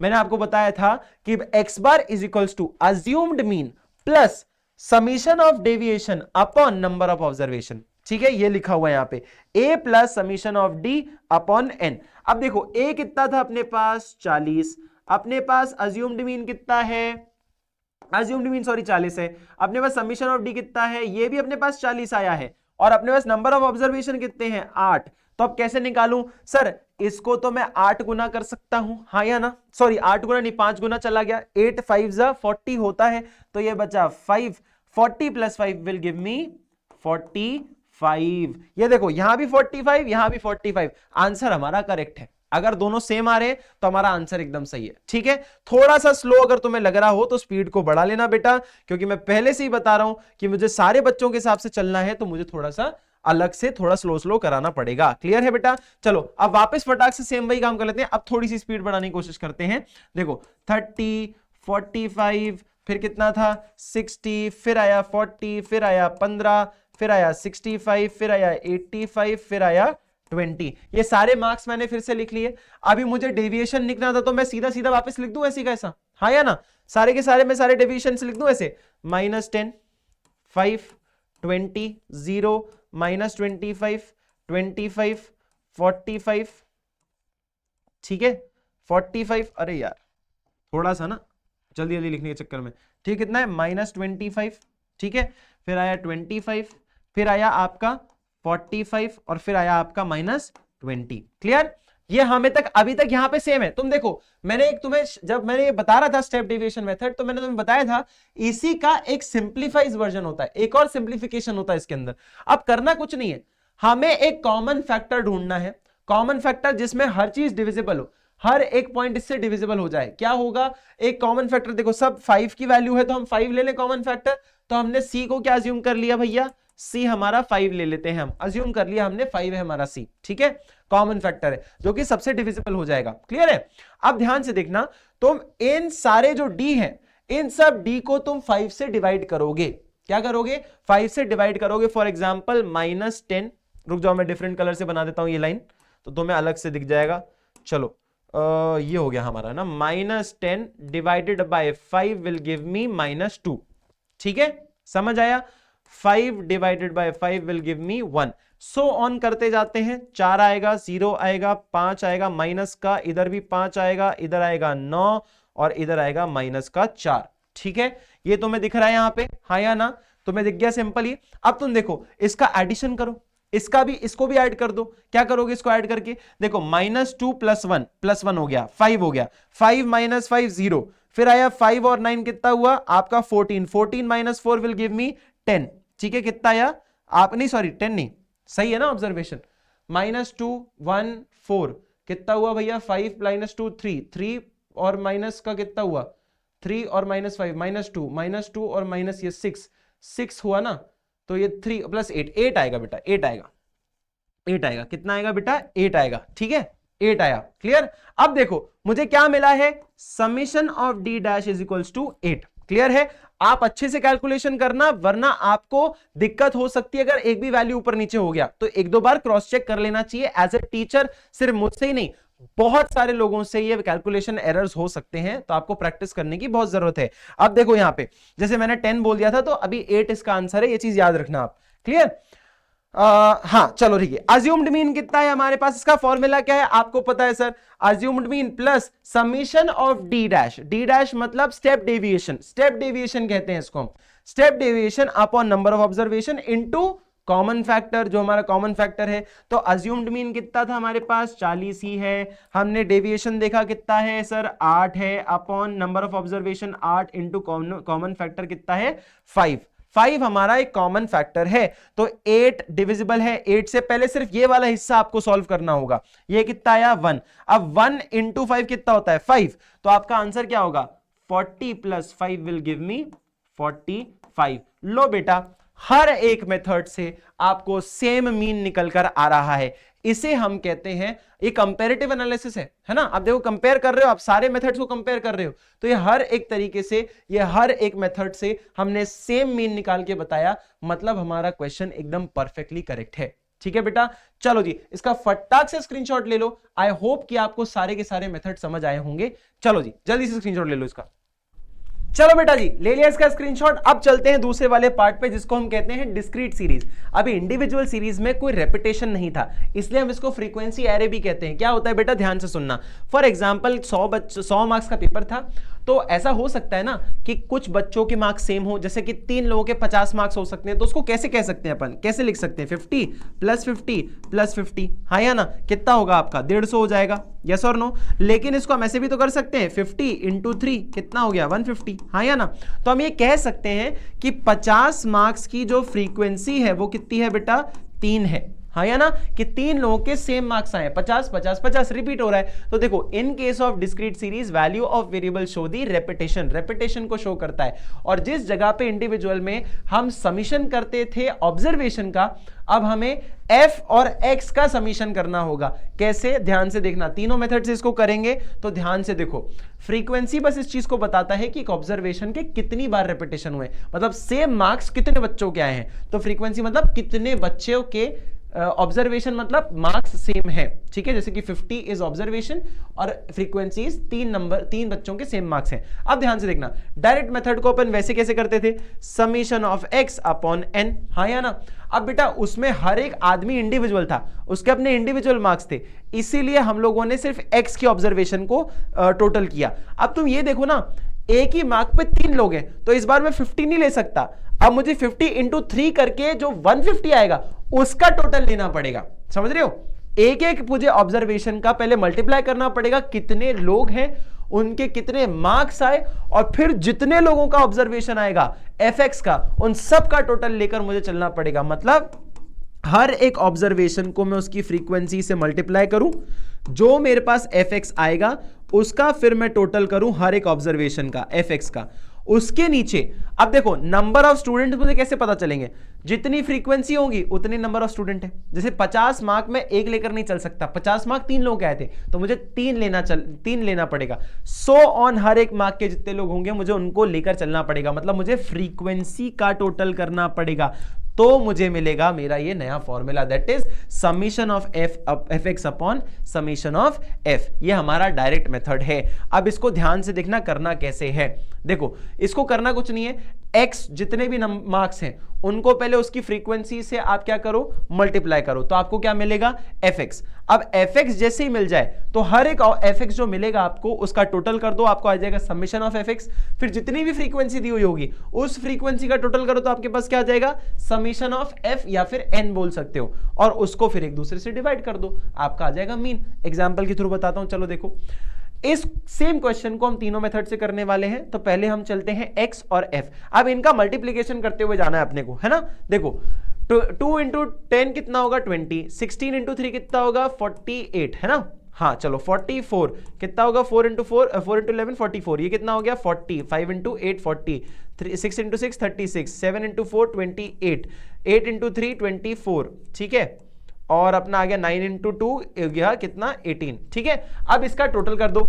मैंने आपको बताया था कि x bar is equals to assumed mean plus summation of deviation upon number of observation. ठीक है, ये लिखा हुआ है यहां पे a plus summation of d upon n। अब देखो a कितना था अपने पास 40, अपने पास अज्यूम्ड मीन कितना है, अज्यूम्ड मीन सॉरी 40 है, अपने पास समीशन ऑफ d कितना है, ये भी अपने पास 40 आया है, और अपने पास नंबर ऑफ ऑब्जर्वेशन कितने हैं 8। तो अब कैसे निकालूं सर, इसको तो मैं 8 गुना कर सकता हूं, हाँ या ना, सॉरी 8 गुना नहीं 5 गुना चला गया, 8 5 जा 40 होता है, तो ये बचा 5। 40 प्लस 5 विल गिव मी 45। ये देखो यहां भी 45 यहां भी 45, आंसर हमारा करेक्ट है। अगर दोनों सेम आ रहे हैं तो हमारा आंसर एकदम सही है। ठीक है, थोड़ा सा स्लो अगर तुम्हें लग रहा हो तो स्पीड को बढ़ा लेना बेटा, क्योंकि मैं पहले से ही बता रहा हूं कि मुझे सारे बच्चों के हिसाब से चलना है, तो मुझे थोड़ा सा अलग से थोड़ा स्लो स्लो कराना पड़ेगा। क्लियर है बेटा, चलो अब वापस फटाक से सेम वही काम कर लेते हैं। अब थोड़ी सी स्पीड बढ़ाने की कोशिश करते हैं। देखो 30 45 फिर कितना था 60, फिर आया 40, फिर आया 15, फिर आया 65, फिर आया 85, फिर आया 20। ये सारे मार्क्स मैंने फिर से लिख लिए। अभी मुझे डेविएशन लिखना था तो मैं सीधा सीधा वापस लिख दूं ऐसे कैसा, हाँ या ना, सारे के सारे मैं सारे डेविएशन लिख दूं ऐसे, -10 5 20 0 -25 25 45। ठीक है 45, अरे यार थोड़ा सा ना जल्दी जल्दी लिखने के चक्कर में, ठीक कितना है -25। ठीक है, फिर आया 25, फिर आया आपका 45 और फिर आया आपका -20। क्लियर, ये हमें तक अभी तक यहां पे सेम है। तुम देखो मैंने एक तुम्हें जब मैंने ये बता रहा था स्टेप डेविएशन मेथड, तो मैंने तुम्हें बताया था इसी का एक सिंप्लीफाइज वर्जन होता है, एक और सिंप्लीफिकेशन होता है इसके अंदर। अब करना कुछ नहीं है, हमें एक कॉमन फैक्टर ढूंढना है, कॉमन फैक्टर जिसमें हर चीज डिविजिबल हो, हर एक पॉइंट इससे डिविजिबल हो जाए। क्या होगा, एक कॉमन फैक्टर, देखो सब 5 की वैल्यू है तो हम 5 ले लें कॉमन फैक्टर, तो हमने c को क्या अज्यूम कर लिया भैया सी हमारा 5 ले लेते हैं, हम अज्यूम कर लिया हमने 5 है हमारा सी, ठीक है, कॉमन फैक्टर है जो कि सबसे डिविजिबल हो जाएगा। क्लियर है? अब ध्यान से देखना, तुम इन सारे जो डी हैं इन सब डी को तुम 5 से डिवाइड करोगे। क्या करोगे? 5 से डिवाइड करोगे। फॉर एग्जाम्पल -10, रुक जाओ मैं डिफरेंट कलर से बना देता हूं ये लाइन तो तुम्हें अलग से दिख जाएगा। चलो ये हो गया हमारा ना, -10 divided by 5 will give me -2, ठीक है, समझ आया? 5 divided by 5 will give me 1, so on करते जाते हैं। 4 आएगा, 0 आएगा, 5 आएगा माइनस का, इधर भी 5 आएगा, इधर आएगा 9 और इधर आएगा माइनस का 4, ठीक है, ये तुम्हें दिख रहा है यहाँ पे, हाँ या ना? तुम्हें दिख गया सिंपल ही। अब तुम देखो इसका एडिशन करो, इसका भी, इसको भी ऐड कर दो। क्या करोगे इसको ऐड करके? देखो -2 + 1 हो गया 5 हो गया, 5 - 5 0, फिर आया 5 और 9 कितना हुआ आपका 14, 14 - 4 विल गिव मी 10, ठीक है, कितना आया आप, नहीं सॉरी 10 नहीं, सही है ना ऑब्जर्वेशन, -2 1 4 कितना हुआ भैया, 5 - 2 3, 3 और माइनस का कितना हुआ 3 और -5 -2 और माइनस ये 6 हुआ ना, तो ये 3 + 8 आएगा बेटा, 8 आएगा, 8 आएगा, कितना आएगा बेटा 8 आएगा, ठीक है, 8 आया। क्लियर? अब देखो मुझे क्या मिला है, summation of d dash is equals to 8। Clear है? आप अच्छे से कैलकुलेशन करना वरना आपको दिक्कत हो सकती है अगर एक भी वैल्यू ऊपर नीचे हो गया तो एक दो बार क्रॉस चेक कर लेना चाहिए। एज ए टीचर सिर्फ मुझसे ही नहीं बहुत सारे लोगों से ये कैलकुलेशन एरर्स हो सकते हैं, तो आपको प्रैक्टिस करने की बहुत जरूरत है। अब देखो यहां पे जैसे मैंने 10 बोल दिया था तो अभी 8 इसका आंसर है, ये चीज याद रखना आप। क्लियर? हाँ चलो ठीक है। अज्यूम्ड मीन कितना है हमारे पास, इसका फॉर्मूला क्या है आपको पता है sir, assumed mean plus summation of d dash, D dash मतलब स्टेप डेविएशन, स्टेप डेविएशन कहते हैं इसको हम, step deviation upon number of observation into common factor, जो हमारा कॉमन फैक्टर है। तो अज्यूम्ड मीन कितना था हमारे पास 40 ही है, हमने डेविएशन देखा कितना है सर 8 है, upon number of observation 8 into common factor कितना है 5 हमारा एक कॉमन फैक्टर है। तो 8 डिविजिबल है, 8 से पहले सिर्फ ये वाला हिस्सा आपको सॉल्व करना होगा। ये कितना आया 1, अब 1 इंटू 5 कितना होता है 5, तो आपका आंसर क्या होगा 40 + 5 विल गिव मी 45। लो बेटा हर एक मेथड से आपको सेम मीन निकल कर आ रहा है, इसे हम कहते हैं, ये कंपैरेटिव एनालिसिस है ना। आप देखो कंपेयर कर रहे हो, आप सारे मेथड्स को कंपेयर कर रहे हो, तो ये हर एक तरीके से, ये हर एक मेथड से हमने सेम मीन निकाल के बताया, मतलब हमारा क्वेश्चन एकदम परफेक्टली करेक्ट है। ठीक है बेटा, चलो जी इसका फटाक से स्क्रीनशॉट ले लो। आई होप कि आपको सारे के सारे मेथड समझ आए होंगे। चलो जी जल्दी से स्क्रीनशॉट ले लो इसका। चलो बेटा जी ले लिया इसका स्क्रीनशॉट। अब चलते हैं दूसरे वाले पार्ट पे जिसको हम कहते हैं डिस्क्रीट सीरीज। अभी इंडिविजुअल सीरीज में कोई रेपिटेशन नहीं था, इसलिए हम इसको फ्रीक्वेंसी एरे भी कहते हैं। क्या होता है बेटा, ध्यान से सुनना। फॉर एग्जांपल 100 मार्क्स का पेपर था, तो ऐसा हो सकता है ना कि कुछ बच्चों के मार्क्स सेम हो, जैसे कि 3 लोगों के 50 मार्क्स हो सकते हैं, तो उसको कैसे कह सकते हैं अपन, कैसे लिख सकते हैं 50 + 50 + 50, हाँ या ना, कितना होगा आपका 150 हो जाएगा, यस और नो। लेकिन इसको हम ऐसे भी तो कर सकते हैं 50 × 3 कितना हो गया 150, हाँ या ना। तो हम ये कह सकते हैं कि 50 मार्क्स की जो फ्रीक्वेंसी है वो कितनी है बेटा 3 है, हाँ या ना, कि 3 लोगों के सेम मार्क्स आए, 50 50 50 रिपीट हो रहा है। तो देखो in case of discrete series value of variable show the repetition, repetition को शो करता है। और जिस जगह पे इंडिविजुअल में हम समीशन करते थे ऑब्जर्वेशन का, अब हमें f और x का समीशन करना होगा। कैसे, ध्यान से देखना, तीनों मेथड से इसको करेंगे। तो ध्यान से देखो, फ्रीक्वेंसी बस इस चीज को बताता है कि एक ऑब्जर्वेशन के कितनी बार रेपिटेशन हुए, मतलब सेम मार्क्स कितने बच्चों के आए हैं। तो फ्रीक्वेंसी मतलब कितने बच्चों के ऑब्जर्वेशन मतलब मार्क्स सेम है, ठीक है। जैसे कि 50 इज ऑब्जर्वेशन और फ्रीक्वेंसी 3 बच्चों के सेम मार्क्स हैं। अब ध्यान से देखना, डायरेक्ट मेथड को अपन वैसे कैसे करते थे, summation of x upon n, हाँ या ना। अब बेटा उसमें हर एक आदमी इंडिविजुअल था, उसके अपने इंडिविजुअल मार्क्स थे, इसीलिए हम लोगों ने सिर्फ x की ऑब्जर्वेशन को टोटल किया। अब तुम ये देखो ना, एक ही मार्क पे 3 लोग हैं, तो इस बार मैं 50 नहीं ले सकता। अब मुझे 50 × 3 करके जो 150 आएगा उसका टोटल लेना पड़ेगा, समझ रहे हो। एक एक मुझे ऑब्जर्वेशन का पहले मल्टीप्लाई करना पड़ेगा, कितने लोग हैं उनके कितने मार्क्स आए, और फिर जितने लोगों का ऑब्जर्वेशन आएगा fx का, उन सब का टोटल लेकर मुझे चलना पड़ेगा। मतलब हर एक ऑब्जर्वेशन को मैं उसकी फ्रीक्वेंसी से मल्टीप्लाई करूं, जो मेरे पास fx आएगा उसका फिर मैं टोटल करूं हर एक ऑब्जर्वेशन का fx का, उसके नीचे अब देखो नंबर ऑफ स्टूडेंट मुझे कैसे पता चलेंगे, जितनी फ्रीक्वेंसी होगी उतनी नंबर ऑफ स्टूडेंट है। जैसे 50 मार्क में एक लेकर नहीं चल सकता, 50 मार्क 3 लोग आए थे तो मुझे 3 लेना पड़ेगा। सो ऑन हर एक मार्क के जितने लोग होंगे मुझे उनको लेकर चलना पड़ेगा, मतलब मुझे फ्रीक्वेंसी का टोटल करना पड़ेगा, तो मुझे मिलेगा मेरा ये नया formula, that is summation of F x upon summation of F. ये हमारा डायरेक्ट मेथड है। अब इसको ध्यान से देखना करना कैसे है। देखो इसको करना कुछ नहीं है, एक्स जितने भी मार्क्स हैं उनको पहले उसकी फ्रीक्वेंसी से आप क्या करो, मल्टीप्लाई करो, तो आपको क्या मिलेगा, एफ एक्स। अब एफ एक्स जैसे ही मिल जाए तो हर एक एफ एक्स जो मिलेगा आपको उसका टोटल कर दो, आपको आ जाएगा समीशन ऑफ एफ एक्स। फिर जितनी भी फ्रीक्वेंसी दी हुई होगी उस फ्रीक्वेंसी का टोटल करो तो आपके पास क्या आ जाएगा, समीशन ऑफ एफ या फिर एन बोल सकते हो, और उसको फिर एक दूसरे से डिवाइड कर दो, आपका आ जाएगा मीन। एग्जाम्पल के थ्रू बताता हूं, चलो देखो इस सेम क्वेश्चन को हम तीनों मेथड से करने वाले हैं। तो पहले हम चलते हैं x और f, अब इनका मल्टीप्लीकेशन करते हुए जाना है अपने को, है ना। देखो 2 इंटू 10 कितना होगा 20, 16 इंटू 3 कितना होगा 48, है ना। हाँ चलो 44 कितना होगा, 4 इंटू 11 44, ये कितना हो गया 40, 5 इंटू 8 40, 6 इंटू 6 36, 7 इंटू 4 28, 8 इंटू 3 24, ठीक है, और अपना आ गया 9 इंटू 2 गया कितना 18, ठीक है। अब इसका टोटल कर दो,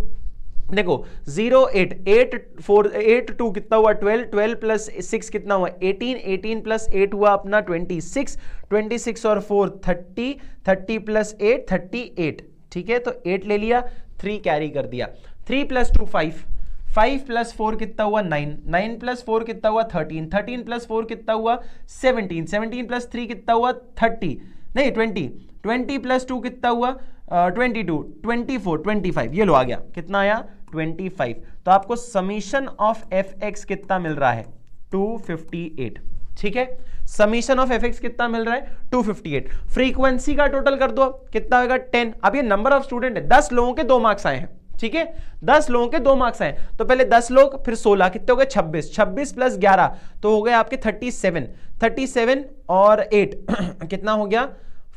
देखो 0 8 8 4 8 2 कितना हुआ 12, 12 प्लस 6 कितना हुआ 18, 18 प्लस 8 हुआ अपना 26, 26 और 4 30, 30 प्लस 8 38, ठीक है। तो 8 ले लिया, 3 कैरी कर दिया, 3 प्लस 2 5, 5 प्लस 4 कितना हुआ 9, 9 प्लस 4 कितना हुआ 13, 13 प्लस 4 कितना हुआ 17, 17 प्लस 3 कितना हुआ 30 नहीं 20, 20 प्लस 2 कितना हुआ 22, 24, 25, ये लो आ गया, कितना आया 25। तो आपको समीशन ऑफ एफ एक्स कितना मिल रहा है 258, ठीक है। समीशन ऑफ एफ एक्स कितना मिल रहा है 258। फ्रीक्वेंसी का टोटल कर दो, कितना होगा 10। अब ये नंबर ऑफ स्टूडेंट है, 10 लोगों के 2 मार्क्स आए हैं, ठीक है, 10 लोगों के 2 मार्क्स आए, तो पहले 10 लोग फिर 16 कितने हो गए 26, 26 प्लस 11 तो हो गए आपके 37, 37 और 8 कितना हो गया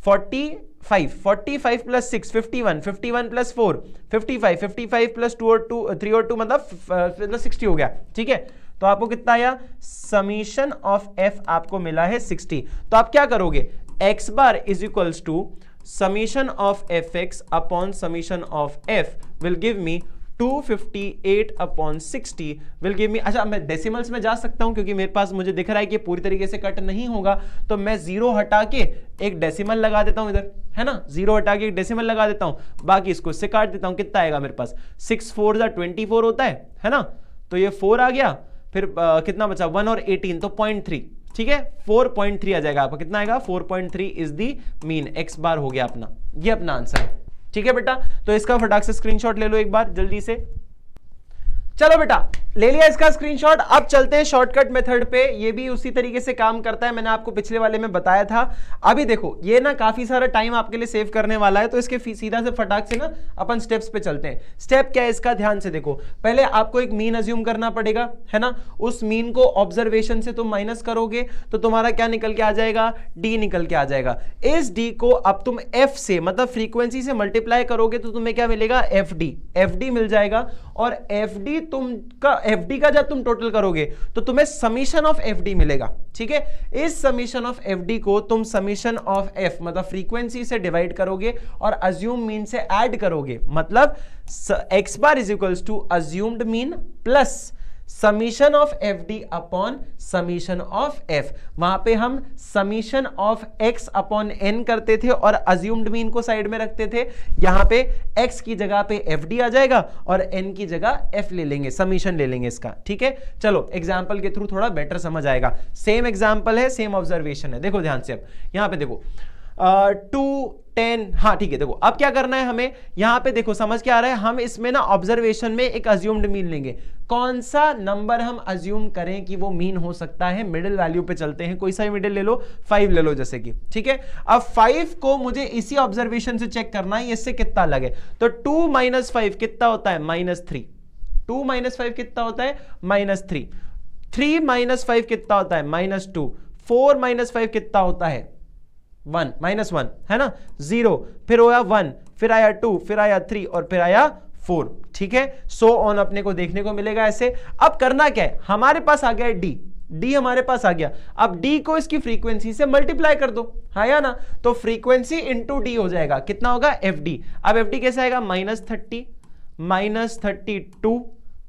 45, 45 प्लस 6 51, 51 प्लस 4 55, 55 प्लस 2 और 2 3 और 2 मतलब 60 हो गया, ठीक है। तो आपको कितना आया, समीशन ऑफ एफ आपको मिला है 60। तो आप क्या करोगे, x bar is equals to summation of fx upon summation of f will give me 258 upon 60 will give me, अच्छा मैं डेसिमल्स में जा सकता हूं क्योंकि मेरे पास मुझे दिख रहा है कि पूरी तरीके से कट नहीं होगा, तो मैं 0 हटा के एक डेसिमल लगा देता हूं इधर, है ना, 0 हटा के एक डेसिमल लगा देता हूं, बाकी इसको इससे काट देता हूं, कितना आएगा मेरे पास 6 4 24 होता है ना, तो ये 4 आ गया, फिर कितना बचा 1 और 18 तो 0.3, ठीक है, 4.3 आ जाएगा आपका, कितना आएगा 4.3 इज दी मीन, एक्स बार हो गया अपना, ये अपना आंसर है, ठीक है बेटा। तो इसका फटाक से स्क्रीनशॉट ले लो एक बार जल्दी से, चलो बेटा ले लिया इसका स्क्रीनशॉट। अब चलते हैं शॉर्टकट मेथड पे, ये भी उसी तरीके से काम करता है, मैंने आपको पिछले वाले में बताया था। अभी देखो ये ना काफी सारा टाइम आपके लिए सेव करने वाला है, तो इसके सीधा से फटाक से ना अपन स्टेप्स पे चलते हैं। स्टेप क्या है इसका, ध्यान से देखो, पहले आपको एक मीन अज्यूम करना पड़ेगा, है ना, उस मीन को ऑब्जर्वेशन से तुम माइनस करोगे तो तुम्हारा क्या निकल के आ जाएगा, डी निकल के आ जाएगा। इस डी को अब तुम एफ से मतलब फ्रीक्वेंसी से मल्टीप्लाई करोगे तो तुम्हें क्या मिलेगा, एफ डी मिल जाएगा, और एफ डी का जब तुम टोटल करोगे तो तुम्हें समीशन ऑफ एफ डी मिलेगा, ठीक है। इस समीशन ऑफ एफ डी को तुम समीशन ऑफ एफ मतलब फ्रीक्वेंसी से डिवाइड करोगे और अज्यूम मीन से ऐड करोगे, मतलब x bar is equals to assumed mean plus summation of f d upon summation of f. वहां पे हम summation of x upon n करते थे और अज्यूम्ड मीन को साइड में रखते थे, यहां पे एक्स की जगह पे एफ डी आ जाएगा और एन की जगह एफ ले लेंगे, समीशन ले लेंगे इसका, ठीक है। चलो एग्जाम्पल के थ्रू थोड़ा बेटर समझ आएगा, सेम एग्जाम्पल है, सेम ऑब्जर्वेशन है, देखो ध्यान से। अब यहां पे देखो 2 10, हाँ ठीक है, देखो अब क्या करना है हमें, यहां पे देखो समझ क्या आ रहा है, हम इसमें ना ऑब्जर्वेशन में एक अज्यूम्ड मीन लेंगे। कौन सा नंबर हम अज्यूम करें कि वो मीन हो सकता है, मिडिल वैल्यू पे चलते हैं, कोई सा भी मिडिल ले लो, 5 ले लो जैसे कि, ठीक है। अब 5 को मुझे इसी ऑब्जर्वेशन से चेक करना है इससे कितना अलग है, तो 2 - 5 कितना होता है -3, 2 - 5 कितना होता है -3, 3 - 5 कितना होता है -2, 4 - 5 कितना होता है 1 -1, है ना, 0, फिर होया 1, फिर आया 2, फिर आया 3 और फिर आया 4, ठीक है, सो ऑन अपने को देखने को मिलेगा ऐसे। अब करना क्या है, हमारे पास आ गया डी, डी हमारे पास आ गया, अब डी को इसकी फ्रीक्वेंसी से मल्टीप्लाई कर दो, हाँ या ना, तो फ्रीक्वेंसी इंटू डी हो जाएगा, कितना होगा एफ डी। अब एफ डी कैसे आएगा, -30 -32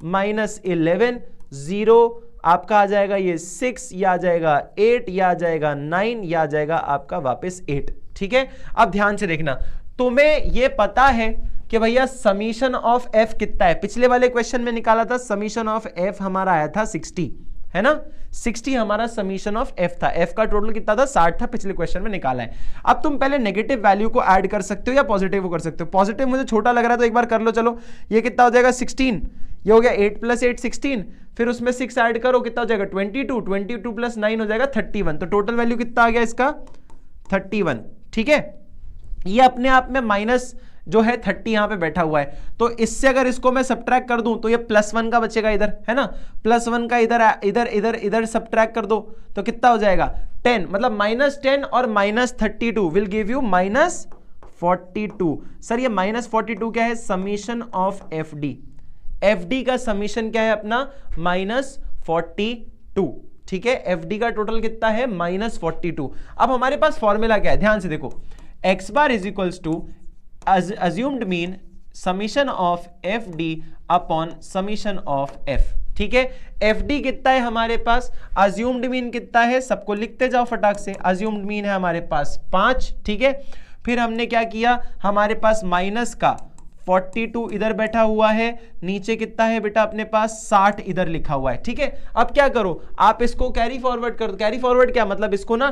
-11 0 आपका आ जाएगा ये 6, या आ जाएगा 8, या आ जाएगा 9, या आ जाएगा आपका वापस 8, ठीक है। अब ध्यान से देखना, तुम्हें ये पता है कि भैया समीशन ऑफ एफ कितना है, पिछले वाले क्वेश्चन में निकाला था समीशन ऑफ एफ हमारा आया था 60, है ना, 60 हमारा समीशन ऑफ एफ था, एफ का टोटल कितना था 60 था, पिछले क्वेश्चन में निकाला है। अब तुम पहले नेगेटिव वैल्यू को ऐड कर सकते हो या पॉजिटिव को कर सकते हो, पॉजिटिव मुझे छोटा लग रहा है तो एक बार कर लो, चलो ये कितना हो जाएगा 16, ये हो गया 8 + 8 16, फिर उसमें 6 ऐड करो, कितना हो जाएगा 22, 22 + 9 हो जाएगा 31, तो टोटल वैल्यू कितना आ गया इसका 31, ठीक है। ये अपने आप में माइनस जो है 30 यहां पे बैठा हुआ है, तो इससे अगर इसको मैं सब्ट्रैक्ट कर दूं तो ये +1 का बचेगा इधर, है ना, +1 का इधर इधर इधर इधर सब्ट्रैक्ट कर दो तो कितना हो जाएगा 10, मतलब -10 और -32 विल गिव यू -42। सर ये -42 क्या है, summation of f D, F D का समीशन क्या है अपना -42, ठीक है, एफ डी का टोटल कितना है -42। अब हमारे पास फॉर्मूला क्या है, ध्यान से देखो, x bar is equals to assumed mean summation of fd upon summation of f, ठीक है। fd कितना है हमारे पास, assumed mean कितना है, सबको लिखते जाओ फटाक से, assumed mean है हमारे पास 5, ठीक है। फिर हमने क्या किया, हमारे पास माइनस का 42 इधर बैठा हुआ है, नीचे कितना है बेटा अपने पास 60 इधर लिखा हुआ है, ठीक है। अब क्या करो, आप इसको कैरी फॉरवर्ड कर दो, कैरी फॉरवर्ड क्या मतलब, इसको ना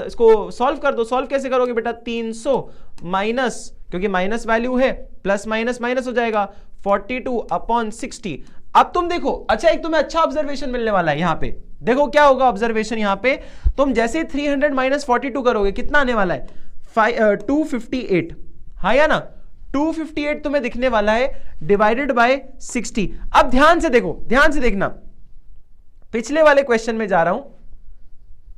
इसको सॉल्व कर दो। सॉल्व कैसे करोगे बेटा, 300 माइनस, क्योंकि माइनस वैल्यू है, प्लस माइनस माइनस हो जाएगा 42 अपॉन 60। अब तुम देखो, अच्छा एक तुम्हें अच्छा ऑब्जर्वेशन मिलने वाला है, यहां पे देखो क्या होगा ऑब्जर्वेशन, यहां पे तुम जैसे 300 माइनस 42 करोगे कितना आने वाला है 258, हाँ या ना, 258 तुम्हें दिखने वाला है डिवाइडेड बाय 60। अब ध्यान से देखो, ध्यान से देखना, पिछले वाले क्वेश्चन में जा रहा हूं,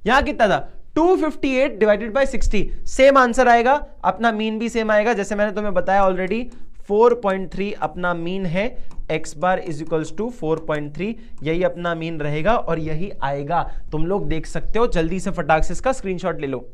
यहां कितना था 258 डिवाइडेड बाय 60, सेम आंसर आएगा, अपना मीन भी सेम आएगा, जैसे मैंने तुम्हें बताया ऑलरेडी 4.3 अपना मीन है, x bar is equals to 4.3, यही अपना मीन रहेगा और यही आएगा, तुम लोग देख सकते हो, जल्दी से फटाक से इसका स्क्रीनशॉट ले लो।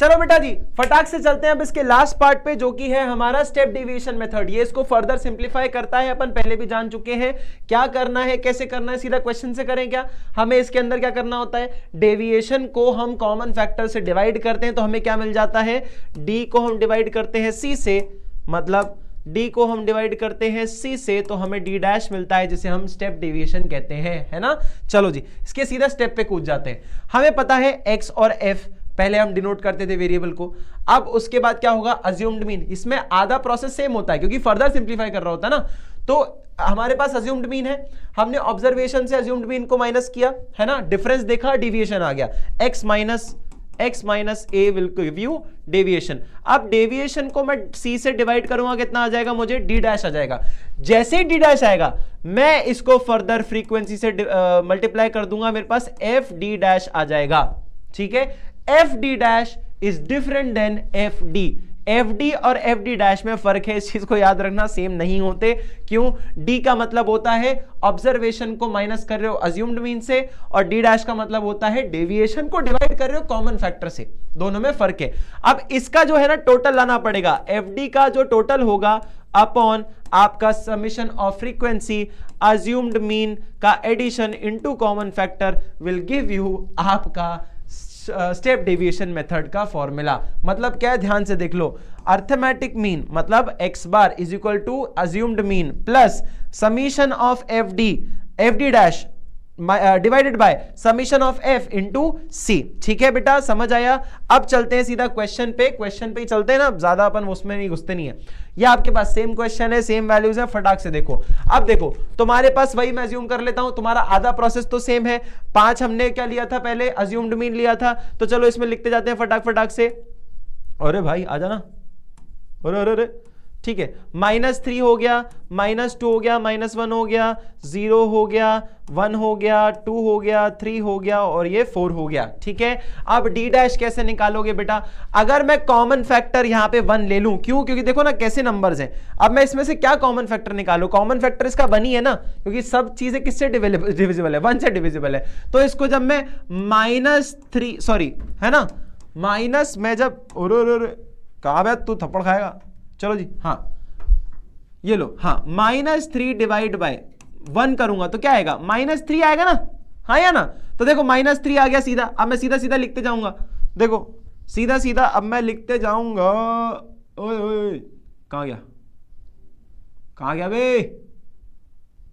चलो बेटा जी फटाक से चलते हैं अब इसके लास्ट पार्ट पे, जो कि है हमारा स्टेप डेविएशन मेथड। ये इसको फर्दर सिंप्लीफाई करता है, अपन पहले भी जान चुके हैं क्या करना है, कैसे करना है, सीधा क्वेश्चन से करें क्या, हमें इसके अंदर क्या करना होता है, डेविएशन को हम कॉमन फैक्टर से डिवाइड करते हैं, तो हमें क्या मिल जाता है, डी को हम डिवाइड करते हैं सी से, मतलब d को हम डिवाइड करते हैं c से, तो हमें d' मिलता है, जिसे हम स्टेप डेविएशन कहते हैं, है ना। चलो जी इसके सीधा स्टेप पे कूद जाते हैं। हमें पता है x और f पहले हम डिनोट करते थे वेरिएबल को, अब उसके बाद क्या होगा, अज्यूम्ड मीन, इसमें आधा प्रोसेस सेम होता है क्योंकि फर्दर सिंप्लीफाई कर रहा होता है ना, तो हमारे पास अज्यूम्ड मीन है, हमने ऑब्जर्वेशन से अज्यूम्ड मीन को माइनस किया, है ना, डिफरेंस देखा, डेविएशन आ गया, x minus a will give you deviation. अब डेविएशन को मैं c से डिवाइड करूंगा, कितना आ जाएगा, मुझे d' आ जाएगा। जैसे ही d' आएगा मैं इसको फर्दर फ्रीक्वेंसी से मल्टीप्लाई कर दूंगा, मेरे पास fd' आ जाएगा, ठीक है। fd' इज डिफरेंट देन fd, fd और fd' में फर्क है, इस चीज को याद रखना, सेम नहीं होते। क्यों, d का मतलब होता है ऑब्जर्वेशन को माइनस कर रहे हो अज्यूम्ड मीन से, और d' का मतलब होता है डेविएशन को डिवाइड कर रहे हो कॉमन फैक्टर से, दोनों में फर्क है। अब इसका जो है ना टोटल लाना पड़ेगा, fd का जो टोटल होगा अपॉन आपका summation of frequency assumed mean का addition into common factor will give you आपका स्टेप डेविएशन मेथड का फॉर्मूला। मतलब क्या है, ध्यान से देख लो, अर्थमेटिक मीन मतलब x bar is equal to assumed mean plus summation of fd' divided by summation of f into c, ठीक है बेटा, समझ आया। अब चलते हैं सीधा क्वेश्चन पे, क्वेश्चन पे ही चलते हैं ना, ज्यादा अपन उसमें नहीं घुसते नहीं है, ये आपके पास सेम क्वेश्चन है, सेम वैल्यूज है, फटाक से देखो। अब देखो तुम्हारे पास वही मैं अज्यूम कर लेता हूं, तुम्हारा आधा प्रोसेस तो सेम है, 5 हमने क्या लिया था पहले, अज्यूम्ड मीन लिया था, तो चलो इसमें लिखते जाते हैं फटाक से। अरे भाई आ जाना, अरे ठीक है, -3 हो गया, -2 हो गया, -1 हो गया, 0 हो गया, 1 हो गया, 2 हो गया, 3 हो गया और ये 4 हो गया। ठीक है, अब डी डैश कैसे निकालोगे बेटा? अगर मैं कॉमन फैक्टर यहां पे 1 ले लूं, क्यों? क्योंकि देखो ना कैसे नंबर्स हैं। अब मैं इसमें से क्या कॉमन फैक्टर निकालूं? कॉमन फैक्टर इसका 1 ही है ना, क्योंकि सब चीजें किससे डिविजिबल है? 1 से डिविजिबल है। तो इसको जब मैं -3 सॉरी है ना, माइनस में जब कहा बे तू थप्पड़ खाएगा, चलो जी, हाँ ये लो, हाँ -3 डिवाइड बाय 1 करूंगा तो क्या आएगा? -3 आएगा ना, हाँ या ना? तो देखो -3 आ गया सीधा। अब मैं सीधा सीधा लिखते जाऊंगा, देखो सीधा सीधा अब मैं लिखते जाऊंगा। ओए ओए कहाँ गया, कहाँ गया बे?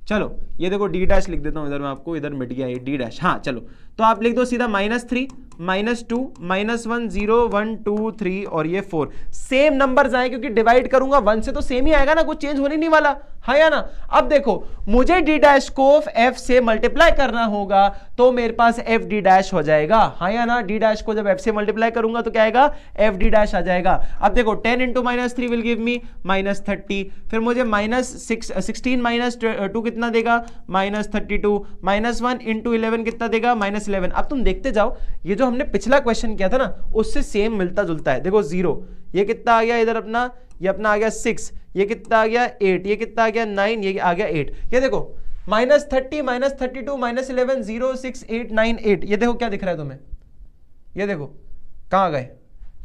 चलो ये देखो डी डैश लिख देता हूं इधर मैं आपको, इधर मिट गया ये डी डैश। हाँ चलो, तो आप लिख दो सीधा -3, -2, -1, 0, 1, 2, 3 और ये 4। सेम नंबर्स आए क्योंकि डिवाइड करूंगा 1 से तो सेम ही आएगा ना, कुछ चेंज होने नहीं वाला, हाँ या ना? अब देखो मुझे डी डैश को f से मल्टीप्लाई करना होगा तो मेरे पास एफ डी डैश हो जाएगा, हाँ या ना? डी डैश को जब f से मल्टीप्लाई करूंगा तो क्या आएगा? एफ डी डैश आ जाएगा। अब देखो 10 × -3 विल गिव मी -30, फिर मुझे -16 -2 कितना देगा? -32, -1 × 11 कितना देगा? -11। अब तुम देखते जाओ, ये जो हमने पिछला क्वेश्चन किया था ना उससे सेम मिलता जुलता है। देखो 0, ये कितना आ गया इधर अपना? ये अपना आ गया 6, ये कितना आ गया 8, ये कितना आ गया 9, ये आ गया 8। ये देखो -30, -32, -11, 0, 6, 8, 9, 8। ये देखो क्या दिख रहा है तुम्हें? ये देखो कहाँ गए?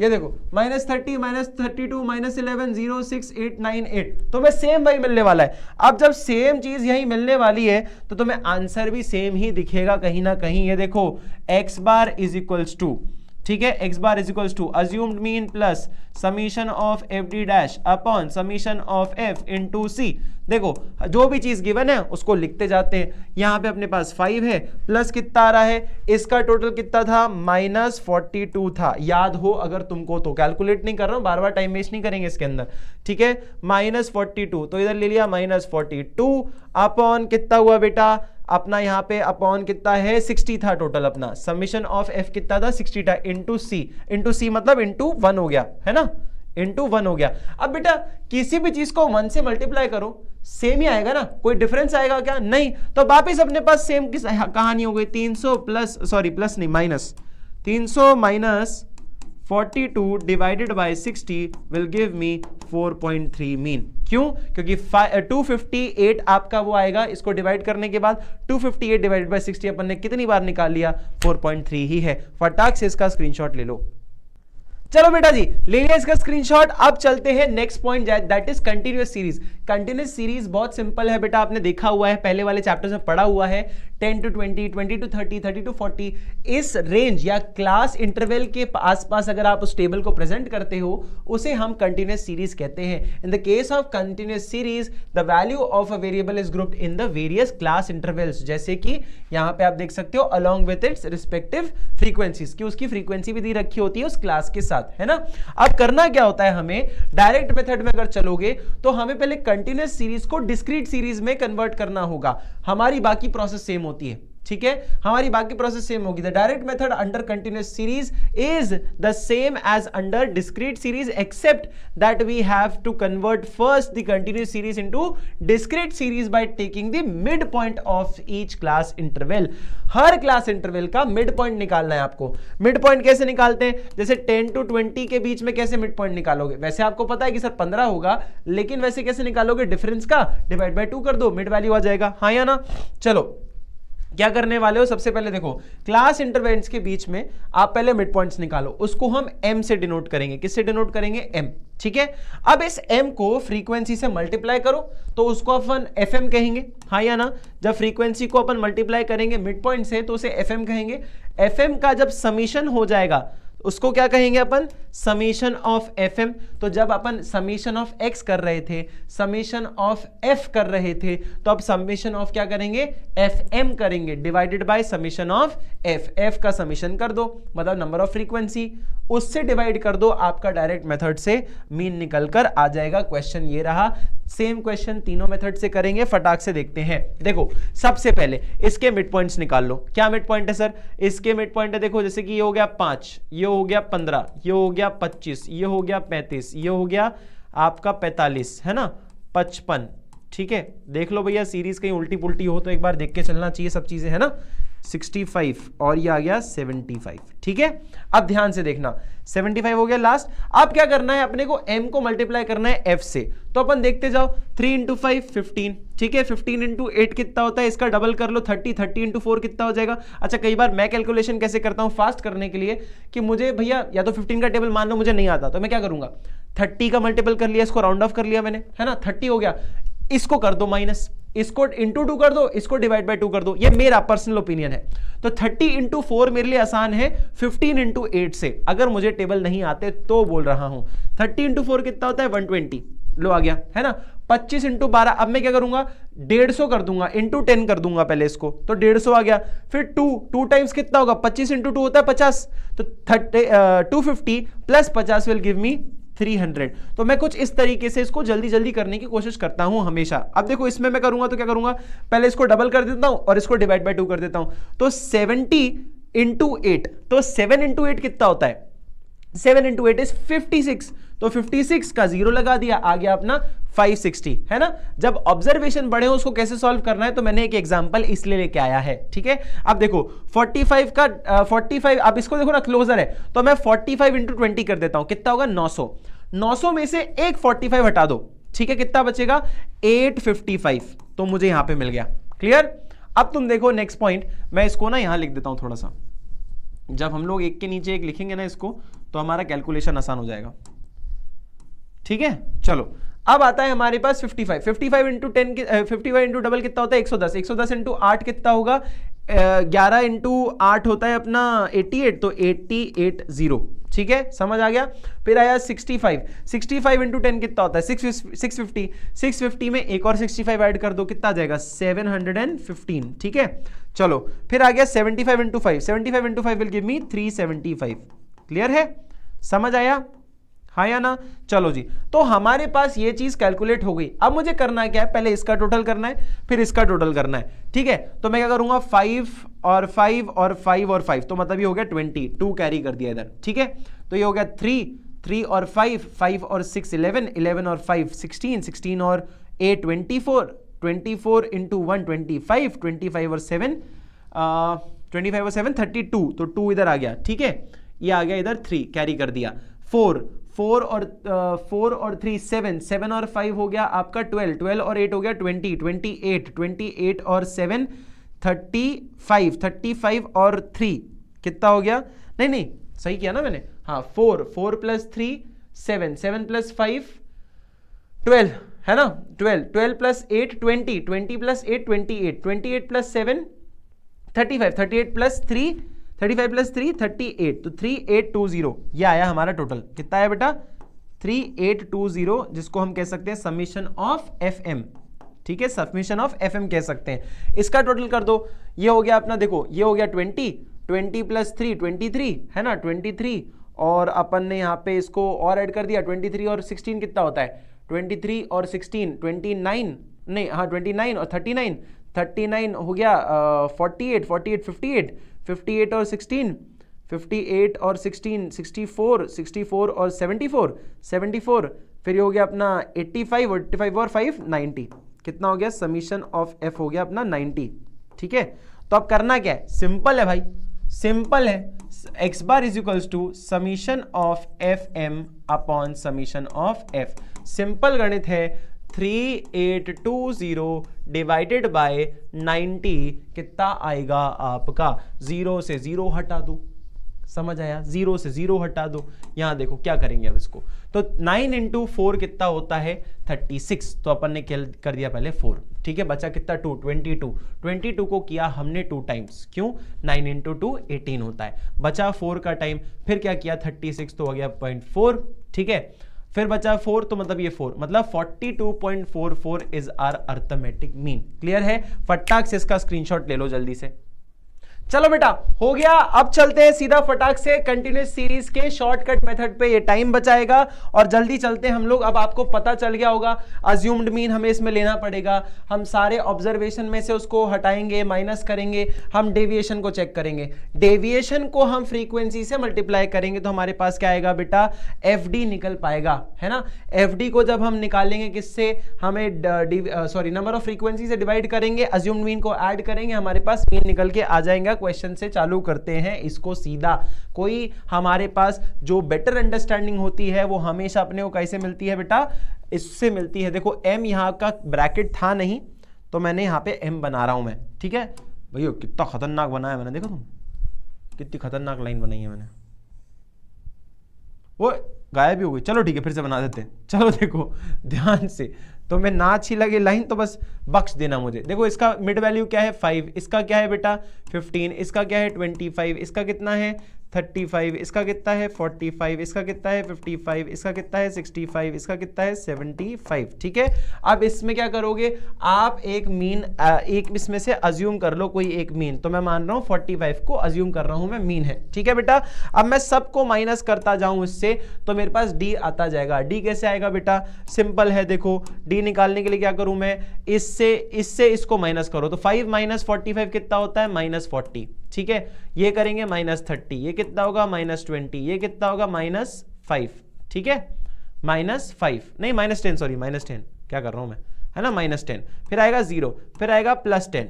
ये देखो -30, -32, -11, 0, 6, 8, 9, 8। तुम्हें सेम वही मिलने वाला है। अब जब सेम चीज यही मिलने वाली है तो तुम्हें आंसर भी सेम ही दिखेगा कहीं ना कहीं। ये देखो x bar is equals to, ठीक है, x bar is equals to assumed mean plus summation of f d dash upon summation of f into c। देखो जो भी चीज गिवन है उसको लिखते जाते हैं। यहां पे अपने पास 5 है, प्लस कितना आ रहा है? इसका टोटल कितना था? -42 था। याद हो अगर तुमको तो, कैलकुलेट नहीं कर रहा हूं, बार बार टाइम वेस्ट नहीं करेंगे इसके अंदर, ठीक है। -42 तो इधर ले लिया -42 अपॉन कितना हुआ बेटा? अपना यहाँ पे अपॉन कितना है? 60 था टोटल अपना। समीशन ऑफ f कितना था? 60 था, इंटू c मतलब इंटू 1 हो गया, है ना? इंटू 1 हो गया। अब बेटा किसी भी चीज को 1 से मल्टीप्लाई करो सेम ही आएगा ना, कोई डिफरेंस आएगा क्या? नहीं। तो वापिस अपने पास सेम की कहानी हो गई। 300 प्लस, सॉरी प्लस नहीं minus, 300 minus 42 divided by 60 will give me 4.3 mean. क्यों? क्योंकि 258 आपका वो आएगा, इसको डिवाइड करने के बाद 258 डिवाइडेड बाय 60 अपन ने कितनी बार निकाल लिया? 4.3 ही है। फटाक से इसका स्क्रीनशॉट ले लो। चलो बेटा जी ले लिया इसका स्क्रीनशॉट। अब चलते हैं next point, that is continuous series. Continuous series बहुत सिंपल है बेटा, आपने देखा हुआ है, पहले वाले चैप्टर्स में पढ़ा हुआ है। 10 to 20, 20 to 30, 30 to 40 इस रेंज या क्लास इंटरवल के आसपास अगर आप उस टेबल को प्रेजेंट करते हो उसे हम कंटिन्यूअस सीरीज कहते हैं। In the case of continuous series the value of a variable is grouped in the various class intervals, जैसे कि यहां पे आप देख सकते हो along with its respective frequencies, कि उसकी फ्रीक्वेंसी भी दी रखी होती है उस क्लास के साथ, है ना। अब करना क्या होता है हमें, डायरेक्ट मेथड में अगर चलोगे तो हमें पहले कंटिन्यूअस सीरीज को डिस्क्रीट सीरीज में कन्वर्ट करना होगा। हमारी बाकी प्रोसेस सेम होती है, ठीक है, हमारी बाकी प्रोसेस सेम होगी। The direct method under continuous series is the same as under discrete series except that we have to convert first the continuous series into discrete series by taking the mid point of each class interval. हर class interval का mid point निकालना है आपको। Mid point कैसे निकालते हैं? जैसे 10 to 20 के बीच में कैसे मिड पॉइंट निकालोगे? वैसे आपको पता है कि सर 15 होगा, लेकिन वैसे कैसे निकालोगे? डिफरेंस का डिवाइड बाय 2 कर दो, मिड वैल्यू आ जाएगा, हाँ या ना। चलो क्या करने वाले हो, सबसे पहले देखो क्लास इंटरवल्स के बीच में आप पहले मिड पॉइंट्स निकालो, उसको हम m से डिनोट करेंगे। किससे डिनोट करेंगे? m, ठीक है। अब इस m को फ्रीक्वेंसी से मल्टीप्लाई करो तो उसको अपन fm कहेंगे, हाँ या ना। जब फ्रीक्वेंसी को अपन मल्टीप्लाई करेंगे मिड पॉइंट से तो उसे fm कहेंगे। fm का जब समीशन हो जाएगा उसको क्या कहेंगे अपन? Summation of fm। तो जब अपन समीशन ऑफ x कर रहे थे, समीशन ऑफ f कर रहे थे, तो अब समीशन ऑफ क्या करेंगे? fm करेंगे divided by summation of f। f का समीशन कर दो मतलब नंबर ऑफ फ्रीक्वेंसी, उससे डिवाइड कर दो, आपका डायरेक्ट मेथड से मीन निकल कर आ जाएगा। क्वेश्चन ये रहा। सेम क्वेश्चन तीनों मेथड से करेंगे, फटाक से देखते हैं। देखो सबसे पहले इसके मिड पॉइंट्स निकाल लो। क्या मिड पॉइंट है सर? इसके मिड पॉइंट है, देखो जैसे कि ये हो गया 5, ये हो गया 15, ये हो गया 25, ये हो गया 35, ये हो गया आपका 45 है ना, 55, ठीक है। देख लो भैया सीरीज कहीं उल्टी पुल्टी हो तो एक बार देख के चलना चाहिए सब चीजें, है ना। 65 और ये आ गया 75, ठीक है। अब ध्यान से देखना, 75 हो गया लास्ट। अब क्या करना है, अपने को m को मल्टीप्लाई करना है f से, तो अपन देखते जाओ, 3 इंटू 5 15, ठीक है। 15 इंटू 8 कितना होता है, इसका डबल कर लो 30, 30 इंटू 4 कितना हो जाएगा। अच्छा कई बार मैं कैलकुलेशन कैसे करता हूं फास्ट करने के लिए, कि मुझे भैया या तो 15 का टेबल मान लो मुझे नहीं आता, तो मैं क्या करूंगा, 30 का मल्टीपल कर लिया, इसको राउंड ऑफ कर लिया मैंने, है ना, 30 हो गया, इसको कर दो माइनस, इसको इंटू 2 कर दो, इसको डिवाइड बाय 2 कर दो, ये मेरा पर्सनल ओपिनियन है। तो 30 इंटू 4 मेरे लिए आसान है 15 इंटू 8 से, अगर मुझे टेबल नहीं आते तो बोल रहा हूं। 30 इंटू 4 कितना होता है 120, लो आ गया, है ना। 25 इंटू 12, अब मैं क्या करूंगा 150 कर दूंगा, इंटू 10 कर दूंगा पहले इसको, तो 150 आ गया। फिर 2 टाइम्स कितना होगा, 25 इंटू 2 होता है 50, तो 250 प्लस 50 विल गिव मी 300। तो मैं कुछ इस तरीके से इसको जल्दी जल्दी करने की कोशिश करता हूं हमेशा। अब देखो इसमें मैं करूंगा तो क्या करूंगा, पहले इसको डबल कर देता हूं और इसको डिवाइड बाय 2 कर देता हूं, तो 70 इंटू 8, तो 7 इंटू 8 कितना होता है, 7 इंटू 8 इज 56, तो 56 का 0 लगा दिया, आ गया अपना 560, है ना। जब ऑब्जर्वेशन बड़े हो उसको कैसे सॉल्व करना है, तो मैंने एक एग्जांपल इसलिए लेके आया है, ठीक है। अब देखो 45 का 45, अब इसको देखो ना क्लोजर है, तो मैं 45 इंटू 20 कर देता हूं, कितना होगा 900, 900 में से एक 45 हटा दो, ठीक है, कितना बचेगा 855, तो मुझे यहां पे मिल गया, क्लियर। अब तुम देखो नेक्स्ट पॉइंट, मैं इसको ना यहां लिख देता हूं थोड़ा सा, जब हम लोग एक के नीचे एक लिखेंगे ना इसको, तो हमारा कैलकुलेशन आसान हो जाएगा, ठीक है। चलो अब आता है हमारे पास 55, 55 इंटू 10, 55 इंटू डबल कितना होता है 110, 110 इंटू 8 कितना होगा 11 इंटू 8 होता है अपना 88, तो 880, ठीक है, समझ आ गया। फिर आया 65, 65 इंटू 10 कितना होता है 650, 650 में एक और 65 ऐड कर दो, कितना आ जाएगा 715, ठीक है। चलो फिर आ गया 75 into 5, 75 into 5 will give me 375, clear है, समझ आया, हाँ या ना। चलो जी, तो हमारे पास ये चीज कैलकुलेट हो गई। अब मुझे करना क्या है, पहले इसका टोटल करना है, फिर इसका टोटल करना है, ठीक है। तो मैं क्या करूंगा 5 और 5 और 5 और 5, तो मतलब ये हो गया 20, 2 कैरी कर दिया इधर, ठीक है। तो ये हो गया 3 और 5, 5 और 6 11, 11 और 5 16, 16 और 8 24, 24 इंटू 1 25, 25 और 7 25 और 7 32, तो 2 इधर आ गया, ठीक है। ये आ गया इधर 3 कैरी कर दिया, 4 और 3 7, 7 और 5 हो गया आपका 12, 12 और 8 हो गया 20, 28, 28 और 7 35, 35 और 3 कितना हो गया, नहीं सही किया ना मैंने, हाँ 4 प्लस 3 7, 7 प्लस 5 12, है ना, 12 plus 8 20, 20 plus 8 28, 28 plus 7 35, 38 plus 3 35 plus 3 38, तो 3820, ये आया हमारा टोटल, कितना आया बेटा 3820, जिसको हम कह सकते हैं समीशन ऑफ FM, ठीक है, समीशन ऑफ FM कह सकते हैं। इसका टोटल कर दो, ये हो गया अपना, देखो ये हो गया 20 प्लस 3 23, है ना 23, और अपन ने यहाँ पे इसको और ऐड कर दिया 23 और 16 कितना होता है 23 और 16 29, नहीं हाँ 29 और 39 हो गया 48 58 58 और 16 58 और 16 64 और 74, फिर ये हो गया अपना 85 और 5 90, कितना हो गया समीशन ऑफ F हो गया अपना 90, ठीक है। तो अब करना क्या है, सिंपल है भाई, सिंपल है, x bar is equals to summation of FM upon summation of F, simple गणित है। 3820 डिवाइडेड बाय 90 कितना आएगा आपका, 0 से 0 हटा दो, समझ आया, 0 से 0 हटा दो। यहां देखो क्या करेंगे अब इसको, तो 9 इंटू 4 कितना होता है 36, तो अपन ने कर दिया पहले 4, ठीक है, बचा कितना 2 22 को किया हमने 2 टाइम्स, क्यों 9 इंटू 2 18 होता है, बचा 4 का टाइम, फिर क्या किया 36 तो हो गया 0.4, ठीक है, फिर बचा 4, तो मतलब ये 4, मतलब 42.44 is our arithmetic mean, clear है। फटाक से इसका स्क्रीनशॉट ले लो जल्दी से, चलो बेटा हो गया। अब चलते हैं सीधा फटाक से कंटिन्यूस सीरीज के शॉर्टकट मेथड पे, ये टाइम बचाएगा और जल्दी चलते हैं हम लोग। अब आपको पता चल गया होगा अज्यूम्ड मीन हमें इसमें लेना पड़ेगा, हम सारे ऑब्जर्वेशन में से उसको हटाएंगे, माइनस करेंगे, हम डेविएशन को चेक करेंगे, डेविएशन को हम फ्रीक्वेंसी से मल्टीप्लाई करेंगे तो हमारे पास क्या आएगा बेटा, एफडी निकल पाएगा, है ना। एफडी को जब हम निकालेंगे किससे, हमें नंबर ऑफ फ्रीक्वेंसी से डिवाइड करेंगे, अज्यूम्ड मीन को ऐड करेंगे, हमारे पास मीन निकल के आ जाएगा। क्वेश्चन से चालू करते हैं इसको सीधा। कोई हमारे पास जो बेटर अंडरस्टैंडिंग होती है वो हमेशा अपने को कैसे मिलती है बेटा, इससे मिलती है। देखो एम यहां का ब्रैकेट था नहीं तो मैंने यहां पे एम बना रहा हूं मैं, ठीक है भैया। कितना खतरनाक बनाया मैंने, देखो तुम कितनी खतरनाक लाइन बनाई है मैंने, वो गायब भी हो गई। चलो ठीक है फिर से बना देते हैं। चलो देखो ध्यान से, तो मैं ना अच्छी लगे लाइन तो बस बख्श देना मुझे। देखो इसका मिड वैल्यू क्या है 5, इसका क्या है बेटा 15, इसका क्या है 25, इसका कितना है 35, इसका कितना है 45, इसका कितना है 55, इसका कितना है 65, इसका कितना है 75, ठीक है। अब इसमें क्या करोगे आप, एक मीन एक इसमें से अज्यूम कर लो कोई एक मीन, तो मैं मान रहा हूं 45 को अज्यूम कर रहा हूं मैं मीन है, ठीक है बेटा। अब मैं सबको माइनस करता जाऊं इससे तो मेरे पास डी आता जाएगा। डी कैसे आएगा बेटा, सिंपल है, देखो डी निकालने के लिए क्या करूं मैं, इससे इसको माइनस करो तो 5 माइनस 45 कितना होता है -40, ठीक है। ये करेंगे -30, ये कितना होगा -20, ये कितना होगा -5, ठीक है, -5 नहीं -10, सॉरी -10, क्या कर रहा हूं मैं, है ना -10, फिर आएगा 0, फिर आएगा +10,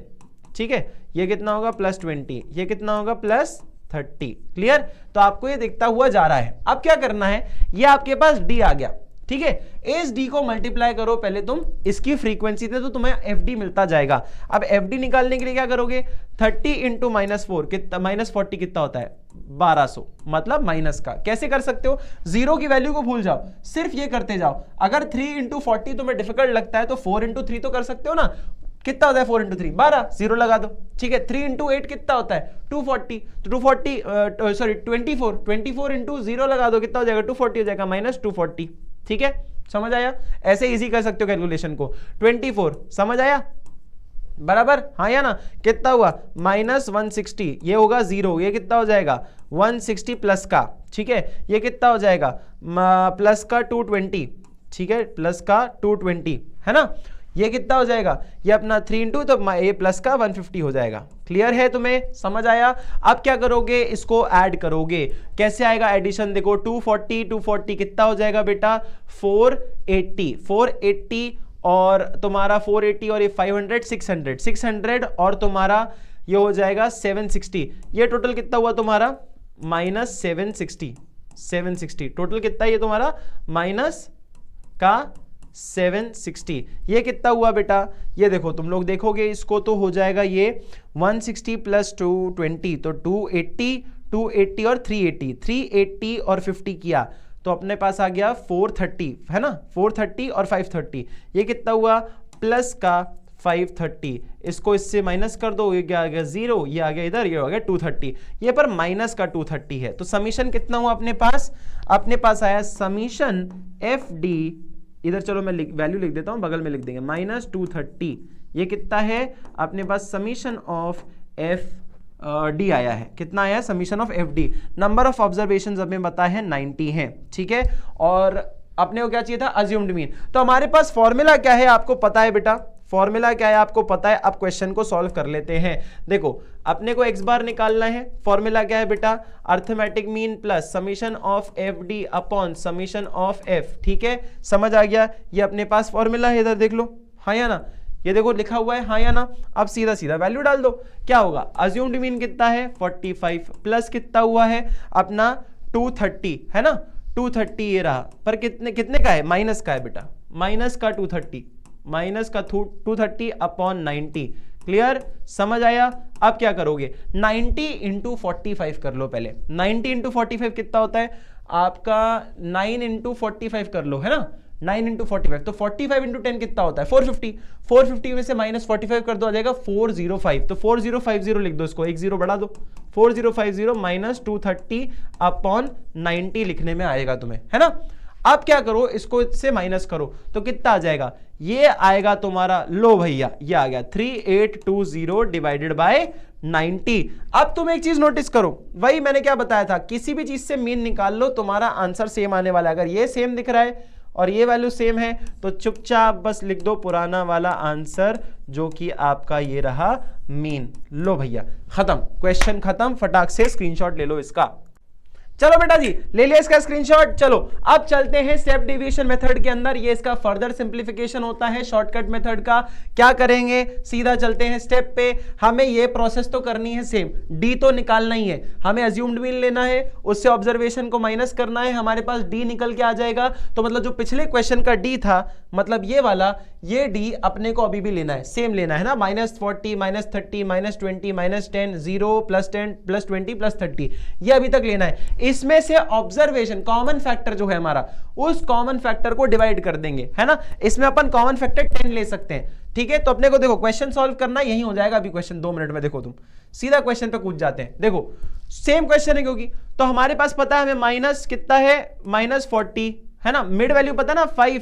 ठीक है। ये कितना होगा +20, ये कितना होगा +30, क्लियर। तो आपको ये दिखता हुआ जा रहा है। अब क्या करना है, ये आपके पास डी आ गया, ठीक है। इस डी को मल्टीप्लाई करो पहले तुम इसकी फ्रीक्वेंसी से तो तुम्हें एफडी मिलता जाएगा। अब एफडी निकालने के लिए क्या करोगे, 30 इंटू -4 कितना, -40 कितना होता है 1200, मतलब माइनस का। कैसे कर सकते हो, जीरो की वैल्यू को भूल जाओ, सिर्फ ये करते जाओ। अगर 3 इंटू 40 तुम्हें डिफिकल्ट लगता है तो 4 इंटू 3 तो कर सकते हो ना। कितना होता है 4 इंटू 3 12, जीरो लगा दो, ठीक है। 3 इंटू 8 कितना होता है 240, तो 240 सॉरी 24 इंटू 0 लगा दो, कितना हो जाएगा 240 हो जाएगा, -240, ठीक है। समझ आया, ऐसे इजी कर सकते हो कैलकुलेशन को। 24 समझ आया बराबर, हाँ या ना। कितना हुआ -160, ये होगा 0, ये कितना हो जाएगा 160 प्लस का, ठीक है। ये कितना हो जाएगा प्लस का 220, ठीक है, प्लस का 220, है ना। ये कितना हो जाएगा, ये अपना 3 इंटू, तो ये प्लस का 150 हो जाएगा। क्लियर है तुम्हें, समझ आया। अब क्या करोगे, इसको ऐड करोगे। कैसे आएगा एडिशन, देखो 240 कितना हो जाएगा बेटा 480 और तुम्हारा 480 और ये 500 600 और तुम्हारा ये हो जाएगा 760। ये टोटल कितना हुआ तुम्हारा -760 टोटल कितना, ये तुम्हारा माइनस का 760। ये कितना हुआ बेटा, ये देखो तुम लोग देखोगे इसको तो हो जाएगा ये 160 प्लस 220 तो 280 और 380 और 50 किया तो अपने पास आ गया 430, है ना। 430 और 530, ये कितना हुआ प्लस का 530, इसको इससे माइनस कर दो, ये क्या आ गया 0, ये आ गया इधर, ये हो गया 230, ये पर माइनस का 230 है। तो समीशन कितना हुआ अपने पास आया समीशन एफ डी, इधर चलो मैं वैल्यू लिख देता हूं, बगल में लिख देंगे -230। ये कितना है अपने पास समीशन ऑफ एफ डी आया है, कितना आया summation of f D. Number of observations हमें पता है 90 है, ठीक है। और अपने को क्या चाहिए था अज्यूम्ड मीन। तो हमारे पास फॉर्मूला क्या है आपको पता है बेटा, फॉर्मूला क्या है आपको पता है। अब क्वेश्चन को सॉल्व कर लेते हैं। देखो अपने को x बार निकालना है, फॉर्मूला क्या है बेटा, arithmetic mean plus summation of f d upon summation of F, ठीक है। समझ आ गया, ये अपने पास फॉर्मूला है, इधर देख लो, हाँ या ना। ये देखो लिखा हुआ है, हाँ या ना। अब सीधा वैल्यू डाल दो, क्या होगा अज्यूम्ड मीन कितना है 45 प्लस कितना हुआ है अपना 230, है ना। 230 ये रहा, पर कितने का है, माइनस का है बेटा, माइनस का 230 अपॉन 90। क्लियर, समझ आया। अब क्या करोगे 90 इंटू 45 कर लो पहले। 90 इंटू 45 कितना होता है आपका, 9 इंटू 45 कर लो, है ना। 9 इंटू 45 तो 45 इंटू 10 कितना होता है 450 में से -45 कर दो, आ जाएगा 405। तो 4050 लिख दो, इसको एक जीरो बढ़ा दो, 4050 माइनस 230 अपॉन 90 लिखने में आएगा तुम्हें, है ना। अब क्या करो, इसको इससे माइनस करो तो कितना आ जाएगा, ये आएगा तुम्हारा, लो भैया ये आ गया 3820 डिवाइडेड बाय 90। अब तुम एक चीज नोटिस करो, वही मैंने क्या बताया था, किसी भी चीज से मीन निकाल लो, तुम्हारा आंसर सेम आने वाला है। अगर ये सेम दिख रहा है और ये वैल्यू सेम है तो चुपचाप बस लिख दो पुराना वाला आंसर, जो कि आपका ये रहा मीन। लो भैया खत्म, क्वेश्चन खत्म, फटाक से स्क्रीनशॉट ले लो इसका। चलो बेटा जी ले लिया इसका स्क्रीनशॉट। चलो अब चलते हैं स्टेप डेविएशन मेथड के अंदर, ये इसका फर्दर सिंप्लीफिकेशन होता है शॉर्टकट मेथड का। क्या करेंगे, सीधा चलते हैं स्टेप पे। हमें ये प्रोसेस तो करनी है सेम, डी तो निकालना ही है, हमें अज्यूम्ड मीन लेना है, उससे ऑब्जर्वेशन को माइनस करना है, हमारे पास डी निकल के आ जाएगा। तो मतलब जो पिछले क्वेश्चन का डी था, मतलब ये वाला, ये डी अपने को अभी भी लेना है, सेम लेना है ना, -40 -30 -20 -10 0 +10 +20 +30, ये अभी तक लेना है। इसमें से ऑब्जर्वेशन कॉमन फैक्टर जो है हमारा, उस कॉमन फैक्टर को डिवाइड कर देंगे, है ना। इसमें अपन कॉमन फैक्टर 10 ले सकते हैं, ठीक है। तो अपने को देखो क्वेश्चन सॉल्व करना यही हो जाएगा अभी क्वेश्चन, 2 मिनट में देखो तुम सीधा क्वेश्चन पे कूद जाते हैं। देखो सेम क्वेश्चन है क्योंकि, तो हमारे पास पता है हमें माइनस कितना है, -40 है ना, मिड वैल्यू पता है ना, 5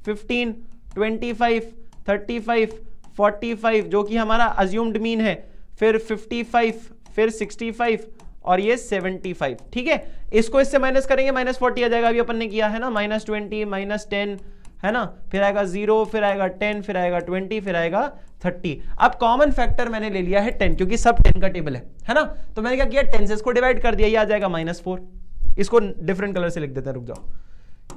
15 25 35 45 जो कि हमारा अज्यूम्ड मीन है, फिर 55, फिर 65 और ये 75, ठीक है। इसको इससे माइनस करेंगे -40 आ जाएगा, अभी अपन ने किया है ना, -20 -10 है ना, फिर आएगा 0, फिर आएगा 10, फिर आएगा 20, फिर आएगा 30। अब कॉमन फैक्टर मैंने ले लिया है 10, क्योंकि सब 10 का टेबल है ना। तो मैंने क्या किया, 10 से इसको डिवाइड कर दिया, ये आ जाएगा -4। इसको डिफरेंट कलर से लिख देते हैं, रुक जाओ,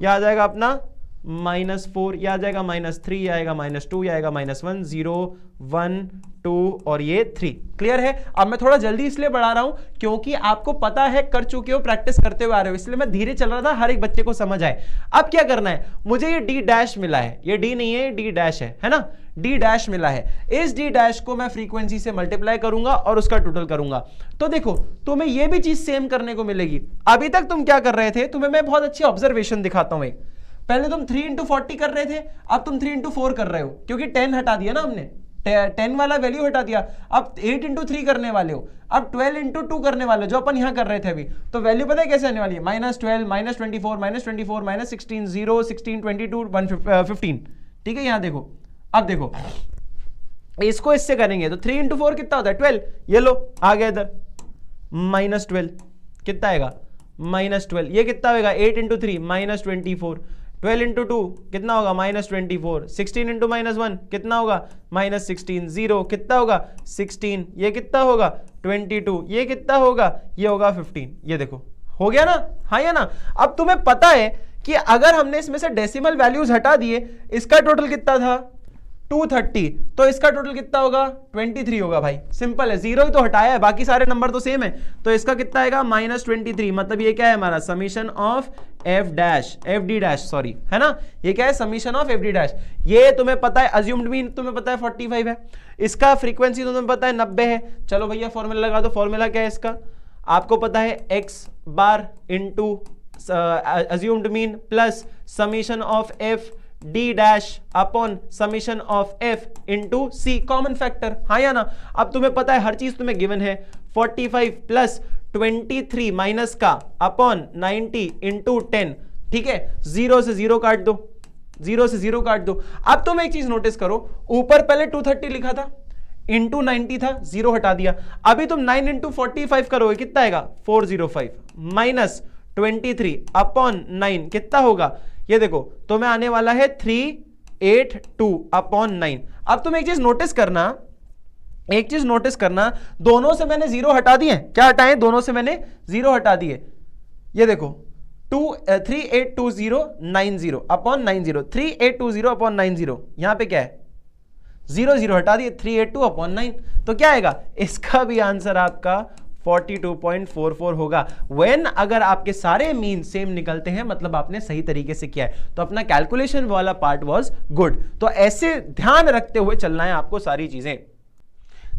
ये आ जाएगा अपना -4, ये आ जाएगा -3, ये आएगा -2, ये आएगा -1 0 1 2 और ये 3। क्लियर है। अब मैं थोड़ा जल्दी इसलिए बढ़ा रहा हूं क्योंकि आपको पता है, कर चुके हो, प्रैक्टिस करते हुए आ रहे हो, इसलिए मैं धीरे चल रहा था, हर एक बच्चे को समझ आए। अब क्या करना है, मुझे ये डी डैश मिला है, ये डी नहीं है, डी डैश है ना, डी डैश मिला है। इस डी डैश को मैं फ्रीक्वेंसी से मल्टीप्लाई करूंगा और उसका टोटल करूंगा। तो देखो तुम्हें ये भी चीज सेम करने को मिलेगी। अभी तक तुम क्या कर रहे थे, तुम्हें मैं बहुत अच्छी ऑब्जर्वेशन दिखाता हूं। पहले तुम 3 × 40 कर रहे थे, अब तुम 3 × 4 कर रहे हो, क्योंकि 10 हटा दिया ना हमने, 10 वाला वैल्यू हटा दिया। अब 8 × 3 करने वाले हो, अब 12 × 2 करने वाले हो, जो अपन यहां कर रहे थे अभी। तो वैल्यू पता है कैसे आने वाली है, -12 -24 -24 -16 0 16 22 15, ठीक है। यहां देखो, अब देखो इसको इससे करेंगे तो 3 × 4 कितना होता है, 12। ये लो आ गया इधर, -12 कितना आएगा, -12। ये कितना होगा, 8 × 3 -24, 12 × 2 कितना होगा, -24, 16 × -1 कितना होगा, -16, 0 कितना होगा, 16, ये कितना होगा, 22, ये कितना होगा, ये होगा 15। ये देखो हो गया ना, हाँ या ना। अब तुम्हें पता है कि अगर हमने इसमें से डेसिमल वैल्यूज हटा दिए, इसका टोटल कितना था 230, तो इसका टोटल कितना होगा 23 होगा भाई। सिंपल है, 0 ही तो हटाया है, बाकी सारे नंबर तो सेम है। तो इसका कितना आएगा, -23। मतलब ये क्या है हमारा, summation of f d dash, sorry, है ना, ये क्या है, summation of f d dash. ये तुम्हें पता है, अज्यूम्ड मीन तुम्हें पता है 45 है, इसका फ्रीक्वेंसी तुम्हें पता है 90 है। चलो भैया फॉर्मूला लगा दो। फॉर्मूला क्या है इसका, आपको पता है x bar into assumed mean plus summation of f d dash upon summation of f into c, common factor, हाँ या ना। अब तुम्हें पता है हर चीज तुम्हें गिवन है, 45 प्लस 23 माइनस का अपॉन 90 इंटू 10, ठीक है। 0 से 0 काट दो, 0 से 0 काट दो। अब तुम एक चीज नोटिस करो, ऊपर पहले 230 लिखा था, इंटू 90 था, 0 हटा दिया। अभी तुम 9 इंटू 45 करोगे, कितना आएगा 405 माइनस 23 अपॉन 9 कितना होगा, ये देखो तुम्हें आने वाला है 382 अपॉन 9। अब तुम एक चीज नोटिस करना, एक चीज नोटिस करना, दोनों से मैंने 0 हटा दिए। क्या हटाए, दोनों से मैंने 0 हटा दिए। ये देखो 382090 अपॉन 90, 3820 अपॉन 90, यहां पे क्या है 0 0 हटा दिए, 382 अपॉन 9। तो क्या आएगा, इसका भी आंसर आपका 42.44 होगा। व्हेन अगर आपके सारे मीन सेम निकलते हैं, मतलब आपने सही तरीके से किया है, तो अपना कैलकुलेशन वाला पार्ट वाज गुड। तो ऐसे ध्यान रखते हुए चलना है आपको सारी चीजें।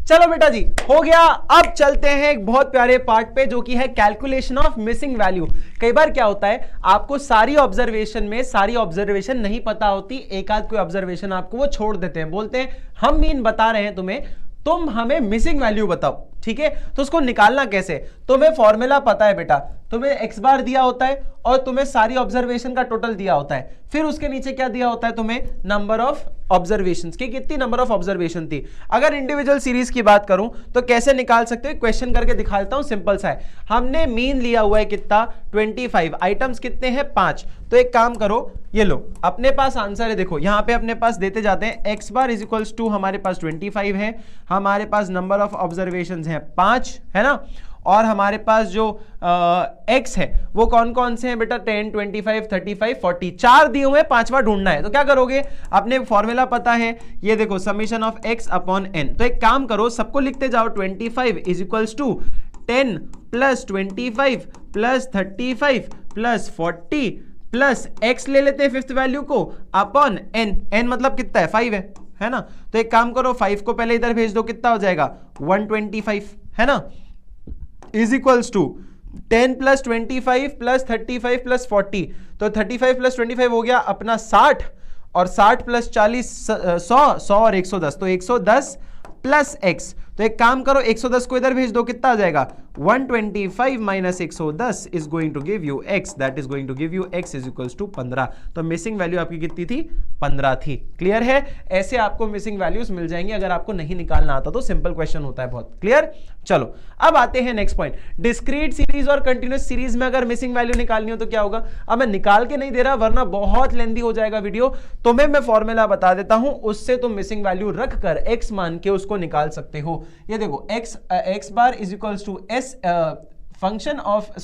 चलो बेटा जी हो गया। अब चलते हैं एक बहुत प्यारे पार्ट पे, जो कि है कैलकुलेशन ऑफ मिसिंग वैल्यू। कई बार क्या होता है, आपको सारी ऑब्जर्वेशन में सारी ऑब्जर्वेशन नहीं पता होती, एक आध कोई ऑब्जर्वेशन आपको वो छोड़ देते हैं, बोलते हैं हम मीन बता रहे हैं तुम्हें, तुम हमें मिसिंग वैल्यू बताओ, ठीक है। तो उसको निकालना कैसे, तुम्हें फॉर्मूला पता है बेटा, तुम्हें x बार दिया होता है और तुम्हें सारी ऑब्जर्वेशन का टोटल दिया होता है, फिर उसके नीचे क्या दिया होता है, तुम्हें नंबर ऑफ ऑब्जर्वेशंस की, कितनी नंबर ऑफ ऑब्जर्वेशन थी। अगर इंडिविजुअल सीरीज की बात करूं तो कैसे निकाल सकते हो, क्वेश्चन करके दिखा देता हूं, सिंपल सा है। हमने मीन लिया हुआ है कितना 25, आइटम्स कितने हैं 5। तो एक काम करो, ये लो अपने पास आंसर है, देखो यहां पे अपने पास देते जाते हैं x bar is equals to, हमारे पास 25 है, हमारे पास नंबर ऑफ ऑब्जर्वेशंस हैं 5 है ना, और हमारे पास जो एक्स है वो कौन कौन से हैं बेटा 10, 25, 35, 40, 4 दिए हुए, पांचवा ढूंढना है। तो क्या करोगे, अपने फॉर्मूला पता है, ये देखो summation of x upon n. तो एक काम करो, सबको लिखते जाओ, 25 is equals to 10 plus 25 plus 35 plus 40 plus x ले लेते हैं फिफ्थ वैल्यू को अपॉन एन, एन मतलब कितना है 5 है ना। तो एक काम करो 5 को पहले इधर भेज दो, कितना हो जाएगा 125 है ना, is equals to 10 plus 25 plus 35 plus 40। तो 35 प्लस 25 हो गया अपना 60, और 60 प्लस 40 100 और 110, तो 110 प्लस एक्स। तो एक काम करो 110 को इधर भेज दो, कितना आ जाएगा 125 minus 110 is going to give you x, that is going to give you x is equals to 15। तो मिसिंग वैल्यू आपकी कितनी थी 15 थी। क्लियर है, ऐसे आपको मिसिंग वैल्यूज मिल जाएंगे, अगर आपको नहीं निकालना आता तो सिंपल क्वेश्चन होता है बहुत। क्लियर, चलो अब आते हैं नेक्स्ट पॉइंट। डिस्क्रीट सीरीज और कंटिन्यूअस सीरीज में अगर मिसिंग वैल्यू निकालनी हो तो क्या होगा। अब मैं निकाल के नहीं दे रहा वरना बहुत लेंदी हो जाएगा वीडियो, तो मैं फॉर्मूला बता देता हूं, उससे तुम मिसिंग वैल्यू रख कर x मान के उसको निकाल सकते हो। ये देखो x bar is equals to S function of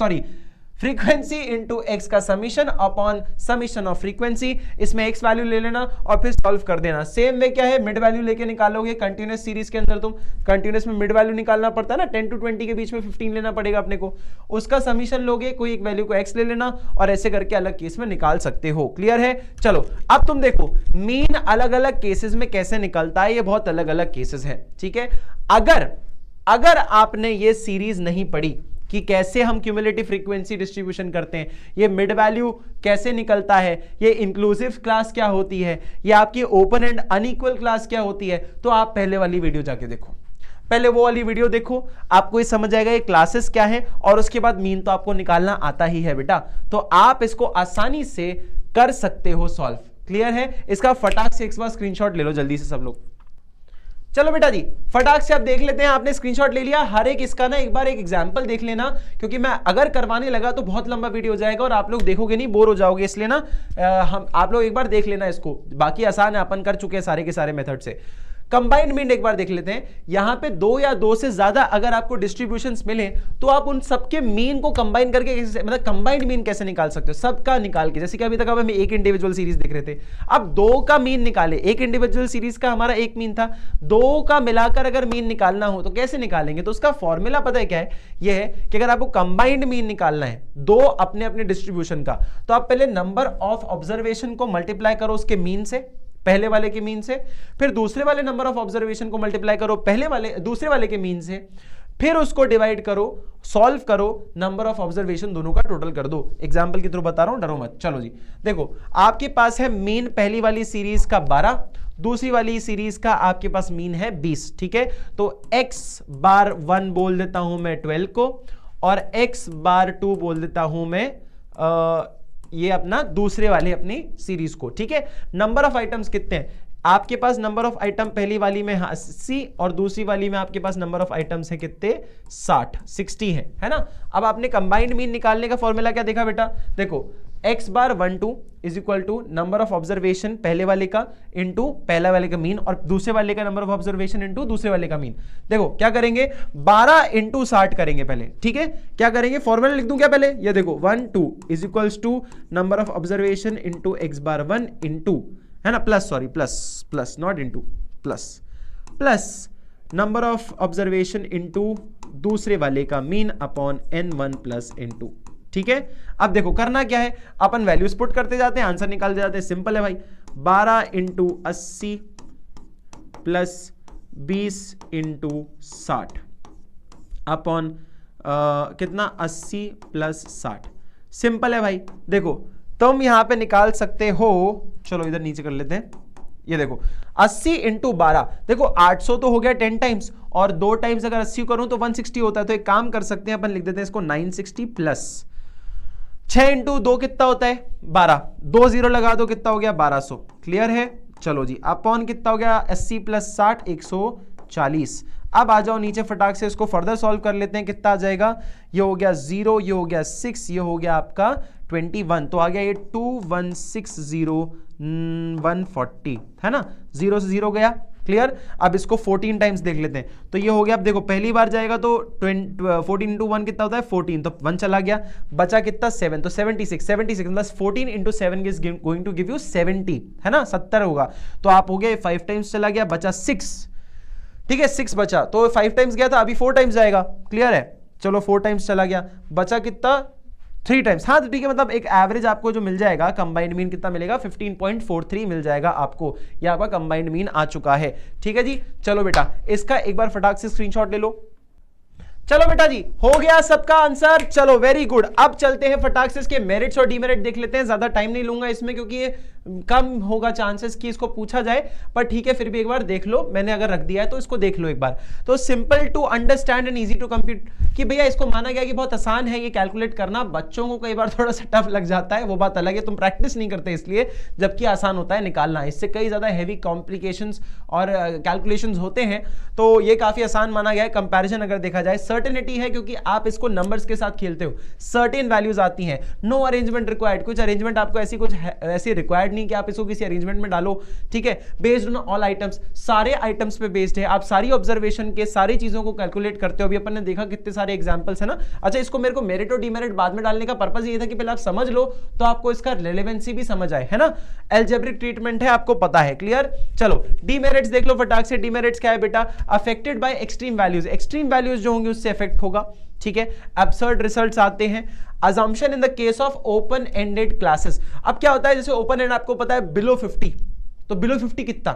frequency into X का summation upon summation of frequency. इसमें एक्स वैल्यू ले लेना और फिर सॉल्व कर देना। सेम वे क्या है, मिड वैल्यू लेके निकालोगे कंटिन्यूअस सीरीज के अंदर, तुम कंटिन्यूअस में मिड वैल्यू निकालना पड़ता है ना, 10 to 20 के बीच में 15 लेना पड़ेगा अपने को, उसका समीशन लोगे, कोई एक वैल्यू को एक्स ले लेना और ऐसे करके अलग केस में निकाल सकते हो। क्लियर है, चलो अब तुम देखो मीन अलग अलग केसेस में कैसे निकलता है, ये बहुत अलग अलग केसेस है। ठीक है, अगर आपने ये सीरीज नहीं पढ़ी कि कैसे हम क्यूमुलेटिव फ्रीक्वेंसी डिस्ट्रीब्यूशन करते हैं, ये मिड वैल्यू कैसे निकलता है, ये इंक्लूसिव क्लास क्या होती है, ये आपकी ओपन एंड अनइक्वल क्लास क्या होती है, तो आप पहले वाली वीडियो जाके देखो, पहले वो वाली वीडियो देखो, आपको ये समझ आएगा ये क्लासेस क्या है, और उसके बाद मीन तो आपको निकालना आता ही है बेटा, तो आप इसको आसानी से कर सकते हो सॉल्व। क्लियर है, इसका फटाक से एक बार स्क्रीनशॉट ले लो जल्दी से सब लोग। चलो बेटा जी फटाक से आप देख लेते हैं, आपने स्क्रीनशॉट ले लिया, हर एक इसका ना एक बार एक एग्जांपल देख लेना, क्योंकि मैं अगर करवाने लगा तो बहुत लंबा वीडियो हो जाएगा और आप लोग देखोगे नहीं, बोर हो जाओगे, इसलिए ना आप लोग एक बार देख लेना इसको, बाकी आसान है, अपन कर चुके हैं सारे के सारे मेथड से। कंबाइंड मीन एक बार देख लेते हैं, यहां पे 2 या 2 से ज्यादा अगर आपको डिस्ट्रीब्यूशंस मिले तो आप उन सबके मीन को कंबाइन करके मतलब कंबाइंड मीन कैसे निकाल सकते हो, सबका निकाल के, जैसे कि अभी तक हम एक इंडिविजुअल सीरीज देख रहे थे, अब 2 का मीन निकाले, एक इंडिविजुअल सीरीज का हमारा एक मीन था, 2 का मिलाकर अगर मीन निकालना हो तो कैसे निकालेंगे, तो उसका फॉर्मूला पता है क्या है, यह है कि अगर आपको कंबाइंड मीन निकालना है 2 अपने अपने डिस्ट्रीब्यूशन का, तो आप पहले नंबर ऑफ ऑब्जर्वेशन को मल्टीप्लाई करो उसके मीन से, पहले वाले के मीन से, फिर दूसरे वाले नंबर ऑफ ऑब्जर्वेशन को मल्टीप्लाई करो दूसरे वाले के मीन से, फिर उसको डिवाइड करो, सॉल्व करो, नंबर ऑफ ऑब्जर्वेशन दोनों का टोटल कर दो। एग्जांपल के थ्रू बता रहा हूं, डरो मत। चलो जी देखो, आपके पास है मीन पहली वाली सीरीज का 12, दूसरी वाली सीरीज का आपके पास मीन है 20। ठीक है, तो x बार 1 बोल देता हूं मैं 12 को, और x बार 2 बोल देता हूं मैं ये अपना दूसरे वाले अपनी सीरीज को। ठीक है, नंबर ऑफ आइटम्स कितने हैं आपके पास, नंबर ऑफ आइटम पहली वाली में 80 और दूसरी वाली में आपके पास नंबर ऑफ आइटम्स है कितने 60 है ना। अब आपने कंबाइंड मीन निकालने का फॉर्मूला क्या देखा बेटा, देखो x bar 1 2 is equal to number of observation पहले वाले का इंटू पहला वाले का मीन, और दूसरे वाले का नंबर ऑफ ऑब्जर्वेशन इंटू दूसरे वाले का मीन। देखो क्या करेंगे, 12 इंटू 60 करेंगे पहले। ठीक है, क्या करेंगे, फॉर्मूला लिख दूं क्या पहले, ये देखो 1 2 is equals to number of observation into x bar 1 into, है ना, plus not into, plus number of observation into दूसरे वाले का mean upon n1 plus n2। ठीक है, अब देखो करना क्या है, अपन वैल्यूज पुट करते जाते हैं, आंसर निकाल जाते हैं, सिंपल है भाई, 12 इंटू 80 प्लस 20 इंटू 60 अपॉन कितना 80 प्लस 60, सिंपल है भाई। देखो तुम यहां पे निकाल सकते हो, चलो इधर नीचे कर लेते हैं, ये देखो 80 इंटू 12, देखो 800 तो हो गया 10 टाइम्स, और 2 टाइम्स अगर 80 करूं तो 160 होता है, तो एक काम कर सकते हैं अपन, लिख देते हैं इसको 960 प्लस 6 इंटू 2 कितना होता है 12, 2 0 लगा दो कितना हो गया 1200। क्लियर है, चलो जी, अपॉन कितना हो गया 80 + 60 140। अब आ जाओ नीचे फटाक से इसको फर्दर सॉल्व कर लेते हैं, कितना आ जाएगा, ये हो गया 0, ये हो गया 6, ये हो गया आपका 21, तो आ गया ये 2160 140, है ना, 0 से 0 गया, क्लियर। अब इसको 14 टाइम्स देख लेते हैं, तो ये हो गया, अब देखो पहली बार जाएगा तो 14 × 1 कितना होता है 14, तो 1 चला गया, बचा कितना 7, तो 76 plus 14 × 7 is going to give you 70, है ना, 70 होगा। तो आप हो गए 5 टाइम्स चला गया, बचा 6, ठीक है 6 बचा, तो 5 टाइम्स गया था, अभी 4 टाइम्स जाएगा, क्लियर है। चलो 4 टाइम्स चला गया, बचा कितना 3 टाइम्स, हाँ तो ठीक है, मतलब एक एवरेज आपको जो मिल जाएगा कंबाइंड मीन कितना मिलेगा 15.43 मिल जाएगा आपको, ये आपका कंबाइंड मीन आ चुका है, ठीक है जी। चलो बेटा इसका एक बार फटाक से स्क्रीनशॉट ले लो। चलो बेटा जी हो गया सबका आंसर, चलो वेरी गुड। अब चलते हैं फटाक से इसके मेरिट्स और डीमेरिट देख लेते हैं, ज्यादा टाइम नहीं लूंगा इसमें क्योंकि ये कम होगा चांसेस कि इसको पूछा जाए, पर ठीक है फिर भी एक बार देख लो, मैंने अगर रख दिया है तो इसको देख लो एक बार। तो simple to understand and easy to compute, कि भैया इसको माना गया कि बहुत आसान है ये कैलकुलेट करना, बच्चों को कई बार थोड़ा सा टफ लग जाता है, वो बात अलग है, तुम प्रैक्टिस नहीं करते इसलिए, जबकि आसान होता है निकालना, इससे कई ज्यादा हैवी कॉम्प्लिकेशंस और कैलकुलेशंस होते हैं, तो ये काफी आसान माना गया है। कंपैरिजन अगर देखा जाए सर्टेनिटी है क्योंकि आप इसको नंबर्स के साथ खेलते हो, सर्टेन वैल्यूज आती हैं, नो अरेंजमेंट रिक्वायर्ड, कुछ अरेंजमेंट आपको ऐसी कुछ ऐसी रिक्वायर्ड नहीं कि आप इसको किसी अरेंजमेंट में डालो, ठीक है। बेस्ड ऑन ऑल आइटम्स, सारे आइटम्स पे बेस्ड है, आप सारी ऑब्जर्वेशन के सारी चीजों को कैलकुलेट करते हो। अभी अपन ने देखा कितने सारे एग्जांपल्स है ना। अच्छा इसको मेरे को मेरिट और डीमेरिट बाद में डालने का पर्पस ये था कि पहले आप समझ लो तो आपको इसका रिलेवेंसी भी समझ आए, है ना। अलजेब्रिक ट्रीटमेंट है, आपको पता है, क्लियर। चलो डीमेरिट्स देख लो फटाक से। डीमेरिट्स क्या है बेटा, affected by extreme values, extreme values जो होंगे उससे अफेक्ट होगा, ठीक है। एब्सर्ड रिजल्ट्स आते हैं। assumption in the case of open ended classes, अब क्या होता है जैसे ओपन एंड आपको पता है बिलो 50, तो बिलो 50 कितना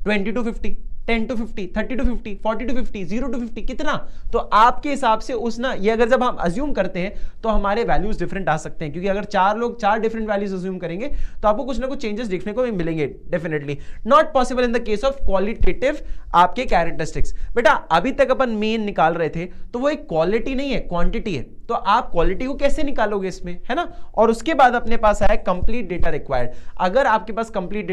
20 to 50, 10 to 50, 30 to 50, 40 to 50, 0 to 50 कितना, तो आपके हिसाब से उस ना ये अगर जब हम अज्यूम करते हैं तो हमारे वैल्यूज डिफरेंट आ सकते हैं, क्योंकि अगर 4 लोग 4 डिफरेंट वैल्यूज अज्यूम करेंगे तो आपको कुछ ना कुछ चेंजेस देखने को मिलेंगे definitely. Not possible in the case of qualitative आपके कैरेक्टरिस्टिक्स। बेटा अभी तक अपन मेन निकाल रहे थे तो वो एक क्वालिटी नहीं है, क्वांटिटी है, तो आप क्वालिटी को कैसे निकालोगे इसमें, है ना। और उसके बाद अपने पास आया कंप्लीट डेटा रिक्वायर्ड। अगर आपके पास कंप्लीट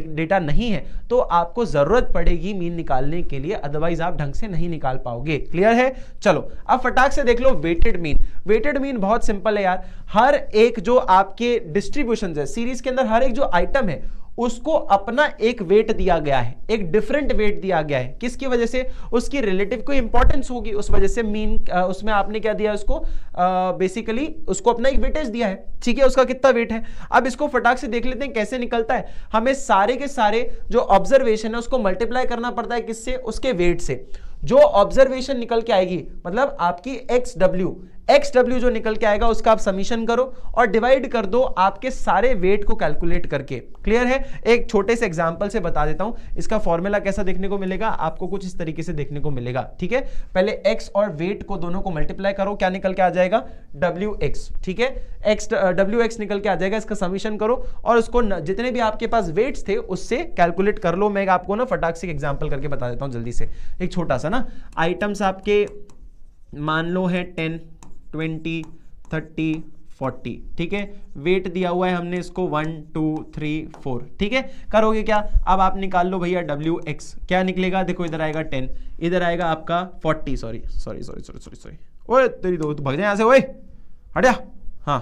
डेटा नहीं है तो आपको जरूरत पड़ेगी मीन निकालने के लिए, अदरवाइज आप ढंग से नहीं निकाल पाओगे, क्लियर है। चलो अब फटाक से देख लो वेटेड मीन। वेटेड मीन बहुत सिंपल है यार, हर एक जो आपके डिस्ट्रीब्यूशन है सीरीज के अंदर, हर एक जो आइटम है उसको अपना एक वेट दिया गया है, एक डिफरेंट वेट दिया गया है, किसकी वजह से, उसकी रिलेटिव कोई इंपॉर्टेंस होगी उस वजह से मीन उसमें आपने क्या दिया उसको बेसिकली उसको अपना एक वेटेज दिया है, ठीक है, उसका कितना वेट है। अब इसको फटाक से देख लेते हैं कैसे निकलता है। हमें सारे के सारे जो ऑब्जर्वेशन है उसको मल्टीप्लाई करना पड़ता है किससे, उसके वेट से। जो ऑब्जर्वेशन निकल के आएगी मतलब आपकी XW जो निकल के आएगा उसका आप समीशन करो और डिवाइड कर दो आपके सारे वेट को कैलकुलेट करके, क्लियर है। एक छोटे से एग्जांपल से बता देता हूं इसका फॉर्मूला कैसा देखने को मिलेगा, आपको कुछ इस तरीके से देखने को मिलेगा, ठीक है। पहले x और वेट को दोनों को मल्टीप्लाई करो, क्या निकल के आ जाएगा WX, ठीक है। WX निकल के आ जाएगा, इसका समीशन करो और उसको जितने भी आपके पास वेट्स थे उससे कैलकुलेट कर लो। मैं आपको ना फटाक से एग्जाम्पल करके बता देता हूं जल्दी से, एक छोटा सा ना। आइटम्स आपके मान लो है 10, 20, 30, 40, ठीक है। वेट दिया हुआ है हमने इसको 1, 2, 3, 4, ठीक है। करोगे क्या, अब आप निकाल लो भैया WX, क्या निकलेगा, देखो इधर आएगा 10, इधर आएगा आपका 40, सॉरी ओए तेरी दो भाग जाए यहां से, ओए हट जा। हाँ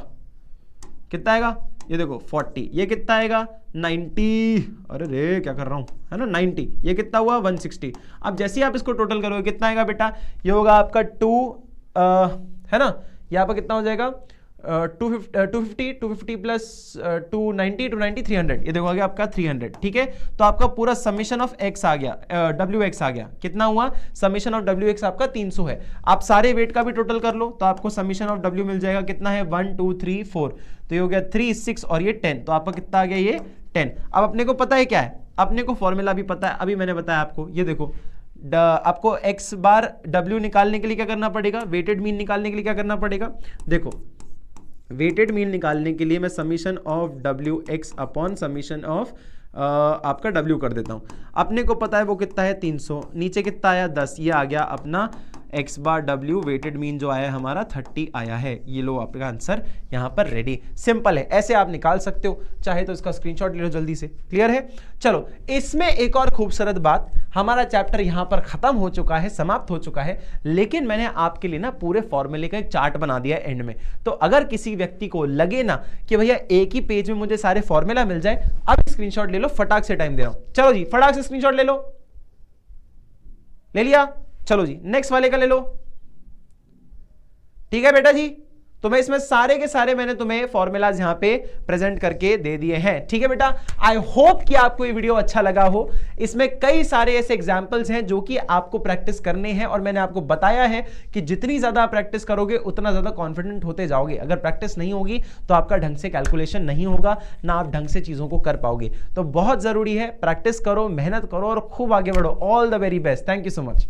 कितना आएगा, ये देखो 40, ये कितना आएगा 90, अरे रे क्या कर रहा हूं, है ना 90, ये कितना हुआ 160। अब जैसे ही आप इसको टोटल करोगे कितना आएगा बेटा, ये होगा आपका 2 है ना, यहाँ पर कितना हो जाएगा 250 प्लस 290 300, ये देखो आ गया आपका 300, ठीक है। तो आपका पूरा समीशन ऑफ x आ गया, WX आ गया, कितना हुआ समीशन ऑफ WX आपका 300 है। आप सारे वेट का भी टोटल कर लो तो आपको समीशन ऑफ W मिल जाएगा, कितना है 1, 2, 3, 4, तो ये हो गया 3, 6 और ये 10, तो आपका कितना आ गया ये 10। अब अपने को पता है क्या है, अपने को फॉर्मूला भी पता है, अभी मैंने बताया आपको, ये देखो आपको x बार W निकालने के लिए क्या करना पड़ेगा, वेटेड मीन निकालने के लिए क्या करना पड़ेगा, देखो वेटेड मीन निकालने के लिए मैं summation of WX upon summation of आपका W कर देता हूं। अपने को पता है वो कितना है 300, नीचे कितना आया 10, ये आ गया अपना x बार w वेटेड मीन जो आया है हमारा 30 आया है। ये लो आपका आंसर यहां पर रेडी। सिंपल है, ऐसे आप निकाल सकते हो, चाहे तो इसका स्क्रीनशॉट ले लो जल्दी से। क्लियर है? चलो इसमें एक और खूबसूरत बात, हमारा चैप्टर यहां पर खत्म हो चुका है, समाप्त हो चुका है, लेकिन मैंने आपके लिए ना पूरे फॉर्मूले का एक चार्ट बना दिया है एंड में। तो अगर किसी व्यक्ति को लगे ना कि भैया एक ही पेज में मुझे सारे फॉर्मूला मिल जाए, अब स्क्रीनशॉट ले लो, फटाक से टाइम दे रहा हूं। चलो जी फटाक से स्क्रीनशॉट ले लो। ले लिया? चलो जी नेक्स्ट वाले का ले लो। ठीक है बेटा जी, तो मैं इसमें सारे के सारे मैंने तुम्हें फॉर्मूलाज यहां पे प्रेजेंट करके दे दिए हैं। ठीक है बेटा, आई होप कि आपको ये वीडियो अच्छा लगा हो। इसमें कई सारे ऐसे एग्जांपल्स हैं जो कि आपको प्रैक्टिस करने हैं, और मैंने आपको बताया है कि जितनी ज्यादा प्रैक्टिस करोगे उतना ज्यादा कॉन्फिडेंट होते जाओगे। अगर प्रैक्टिस नहीं होगी तो आपका ढंग से कैलकुलेशन नहीं होगा, ना आप ढंग से चीजों को कर पाओगे। तो बहुत जरूरी है, प्रैक्टिस करो, मेहनत करो और खूब आगे बढ़ो। All the very best. Thank you so much.